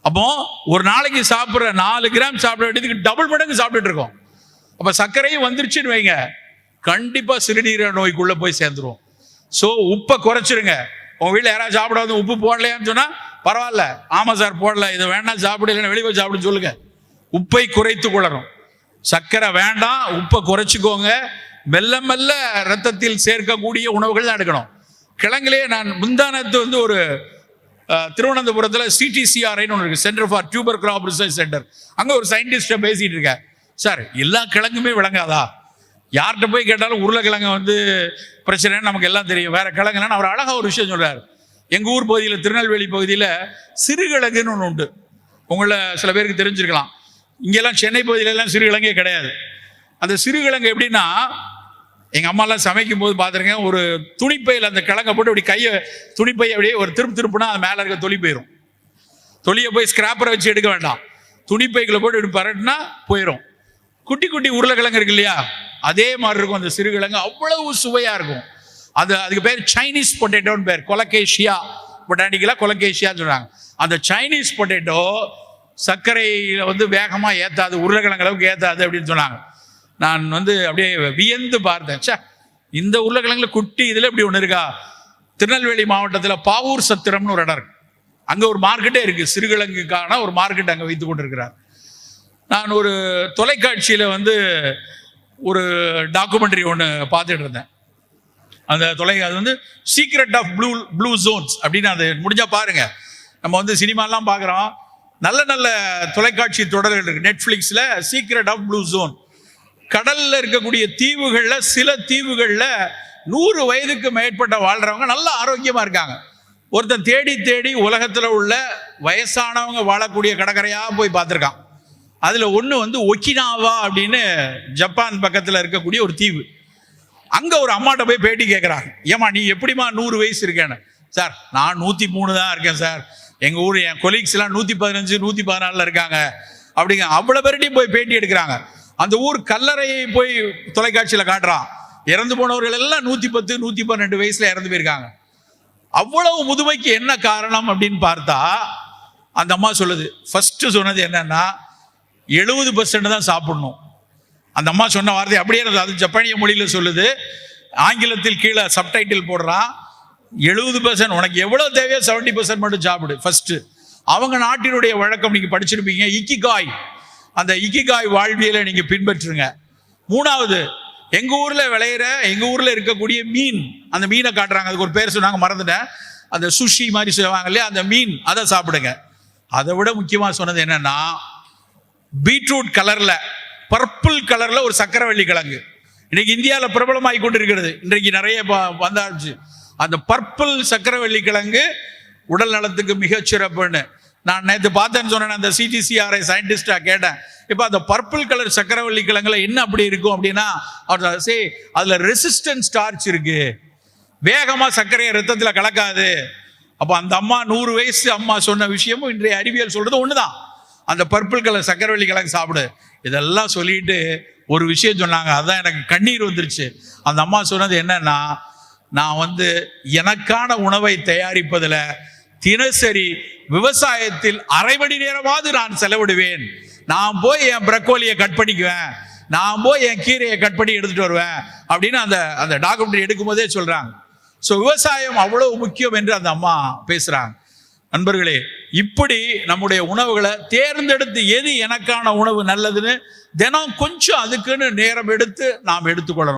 அப்போ ஒரு நாளைக்கு சாப்பிட்ற 4 கிராம் சாப்பிட வேண்டியதுக்கு டபுள் மடங்கு சாப்பிட்டுட்டு இருக்கோம். அப்ப சர்க்கரையும் வந்துருச்சுன்னு வைங்க, கண்டிப்பா சிறுநீரக நோய்க்குள்ள போய் சேர்ந்துருவோம். ஸோ உப்பை குறைச்சிருங்க. உங்க வீட்டில் யாராவது சாப்பிட வந்து உப்பு போடலையான்னு சொன்னா பரவாயில்ல, ஆமா சார் போடல, இதை வேண்டாம் சாப்பிட, இல்லைன்னா வெளியே போய் சாப்பிடுன்னு சொல்லுங்க. உப்பை குறைத்து கொள்ளணும். சர்க்கரை வேண்டாம், உப்பை குறைச்சிக்கோங்க. மெல்ல மெல்ல ரத்தத்தில் சேர்க்கக்கூடிய உணவுகள் தான் எடுக்கணும். கிழங்குலேயே நான் முந்தானத்து வந்து ஒரு திருவனந்தபுரத்தில் CTCRI ஒன்று இருக்கு, centre for tuber crop research centre. அங்கே ஒரு சயின்டிஸ்ட்டை பேசிட்டு இருக்கேன். சார் எல்லா கிழங்குமே விளங்காதா? யார்கிட்ட போய் கேட்டாலும் உருளைக்கிழங்கு வந்து பிரச்சனைன்னு நமக்கு எல்லாம் தெரியும், வேற கிழங்குன்னு. அவர் அழகா ஒரு விஷயம் சொல்றாரு. எங்கள் ஊர் பகுதியில், திருநெல்வேலி பகுதியில் சிறுகிழங்குன்னு ஒன்று உண்டு. உங்களை சில பேருக்கு தெரிஞ்சிருக்கலாம். இங்கெல்லாம் சென்னை பகுதியிலெல்லாம் சிறுகிழங்கே கிடையாது. அந்த சிறுகிழங்கு எப்படின்னா, எங்கள் அம்மாலாம் சமைக்கும் போது பார்த்துருக்கேன், ஒரு துணிப்பையில் அந்த கிழங்கை போட்டு அப்படி கையை, துணிப்பையை அப்படியே ஒரு திருப்புனா அது மேலே இருக்க தொலி போயிடும். தொலியை போய் ஸ்கிராப்பரை வச்சு எடுக்க வேண்டாம், துணிப்பைகளை போட்டு இப்படி பரட்டினா போயிடும். குட்டி குட்டி உருளைக்கிழங்கு இருக்கு இல்லையா, அதே மாதிரி இருக்கும் அந்த சிறுகிழங்கு. அவ்வளவு சுவையா இருக்கும். அதுக்கு பேர் சைனீஸ் பொட்டேட்டோன்னு பேர். கொலகேஷியா பொட்டானிக்கலா கொலகேஷியான்னு சொல்றாங்க. அந்த சைனீஸ் பொட்டேட்டோ சர்க்கரையில வந்து வேகமா ஏத்தாது, உருளைக்கிழங்கு அளவுக்கு ஏத்தாது அப்படின்னு சொன்னாங்க. நான் வந்து அப்படியே வியந்து பார்த்தேன். சே, இந்த உருளைக்கிழங்குல குட்டி இதுல இப்படி ஒண்ணு இருக்கா? திருநெல்வேலி மாவட்டத்தில் பாவூர் சத்திரம்னு ஒரு இடம் இருக்கு. அங்க ஒரு மார்க்கெட்டே இருக்கு, சிறுகிழங்குக்கான ஒரு மார்க்கெட் அங்க வைத்துக் கொண்டிருக்கிறார். நான் ஒரு தொலைக்காட்சியில வந்து ஒரு டாக்குமெண்ட்ரி ஒன்று பார்த்துட்டு இருந்தேன். அந்த அது வந்து சீக்ரெட் ஆஃப் ப்ளூ ஜோன்ஸ் அப்படின்னு, அது முடிஞ்சா பாருங்க. நம்ம வந்து சினிமாலாம் பார்க்குறோம், நல்ல நல்ல தொலைக்காட்சி தொடர்கள் இருக்கு நெட்ஃப்ளிக்ஸில். சீக்ரெட் ஆஃப் ப்ளூ ஜோன், கடல்ல இருக்கக்கூடிய தீவுகளில், சில தீவுகளில் 100 வயதுக்கு மேற்பட்ட வாழ்றவங்க நல்ல ஆரோக்கியமா இருக்காங்க. ஒருத்தன் தேடி தேடி உலகத்தில் உள்ள வயசானவங்க வாழக்கூடிய கடற்கரையா போய் பார்த்துருக்கான். அதுல ஒண்ணு வந்து ஒக்கினாவா அப்படின்னு ஜப்பான் பக்கத்துல இருக்கக்கூடிய ஒரு தீவு. அங்க ஒரு அம்மாட்ட போய் பேட்டி கேட்கறாங்க. ஏமா நீ எப்படிமா 100 வயசு இருக்கேன்னு. சார் நான் 103 தான் இருக்கேன் சார், எங்க ஊர் என் கொலீக்ஸ் எல்லாம் 115 114 இருக்காங்க அப்படிங்க. அவ்வளவு பேர்ட்டையும் போய் பேட்டி எடுக்கிறாங்க. அந்த ஊர் கல்லறையை போய் தொலைக்காட்சியில காட்டுறான். இறந்து போனவர்கள் எல்லாம் 110 112 வயசுல இறந்து போயிருக்காங்க. அவ்வளவு முதுமைக்கு என்ன காரணம் அப்படின்னு பார்த்தா, அந்த அம்மா சொல்லுது, ஃபர்ஸ்ட் சொன்னது என்னன்னா 70% தான் சாப்பிடணும். அந்த அம்மா சொன்ன வார்த்தை அப்படியே அது ஜப்பானிய மொழியில சொல்லுது, ஆங்கிலத்தில் கீழே சப்டைட்டில் போடுறான். 70%, உனக்கு எவ்வளவு தேவையோ 70% மட்டும் சாப்பிடு ஃபர்ஸ்ட். அவங்க நாட்டினுடைய வழக்கம் நீங்க படிச்சிருப்பீங்க, இக்கிகாய். அந்த இக்கிகாய் வாழ்வியலை நீங்க பின்பற்றுங்க. 3வது, எங்க ஊர்ல விளையிற, எங்க ஊர்ல இருக்கக்கூடிய மீன், அந்த மீனை காட்டுறாங்க. அதுக்கு ஒரு பேர் சொன்னாங்க, மறந்துட்டேன். அந்த சுஷி மாதிரி சொல்லுவாங்க இல்லையா, அந்த மீன், அதை சாப்பிடுங்க. அதை விட முக்கியமா சொன்னது என்னன்னா, பீட்ரூட் கலர்ல, பர்பிள் கலர்ல ஒரு சக்கரவள்ளி கிழங்கு இன்னைக்கு இந்தியாவில் பிரபலமாகி கொண்டு இருக்கிறது. இன்றைக்கு நிறைய வந்தாச்சு. அந்த பர்பிள் சக்கரவள்ளி கிழங்கு உடல் நலத்துக்கு மிகச்சிறப்புன்னு நான் நேற்று பார்த்தேன்னு சொன்னேன். அந்த CTCRI சயின்டிஸ்டா கேட்டேன், இப்ப அந்த பர்பிள் கலர் சக்கரவள்ளி கிழங்குல என்ன அப்படி இருக்கும் அப்படின்னா, அவர் சே அதுல ரெசிஸ்டன்ட் ஸ்டார்ச் இருக்கு, வேகமா சர்க்கரையை ரத்தத்துல கலக்காது. அப்ப அந்த அம்மா 100 வயசு அம்மா சொன்ன விஷயமும் இன்றைய அறிவியல் சொல்றது ஒண்ணுதான். அந்த பர்பிள் கலர் சக்கரவள்ளி கிழங்கு சாப்பிடு. இதெல்லாம் சொல்லிட்டு ஒரு விஷயம் சொன்னாங்க, அதான் எனக்கு கண்ணீர் வந்துருச்சு. அந்த அம்மா சொன்னது என்னன்னா, நான் எனக்கான உணவை தயாரிப்பதில் தினசரி விவசாயத்தில் அரை மணி நேரமாவது நான் செலவிடுவேன். நான் போய் என் பிரக்கோலியை கட் பண்ணிக்குவேன், நான் போய் என் கீரையை கட் பண்ணி எடுத்துட்டு வருவேன் அப்படின்னு அந்த டாக்குமெண்ட்ரி எடுக்கும் போதே சொல்றாங்க. ஸோ விவசாயம் அவ்வளவு முக்கியம் என்று அந்த அம்மா பேசுறாங்க. நண்பர்களே, இப்படி நம்முடைய உணவுகளை தேர்ந்தெடுத்து எது எனக்கான உணவு நல்லதுன்னு தினம் கொஞ்சம் அதுக்குன்னு நேரம் எடுத்து நாம் எடுத்துக்கொள்ளணும்.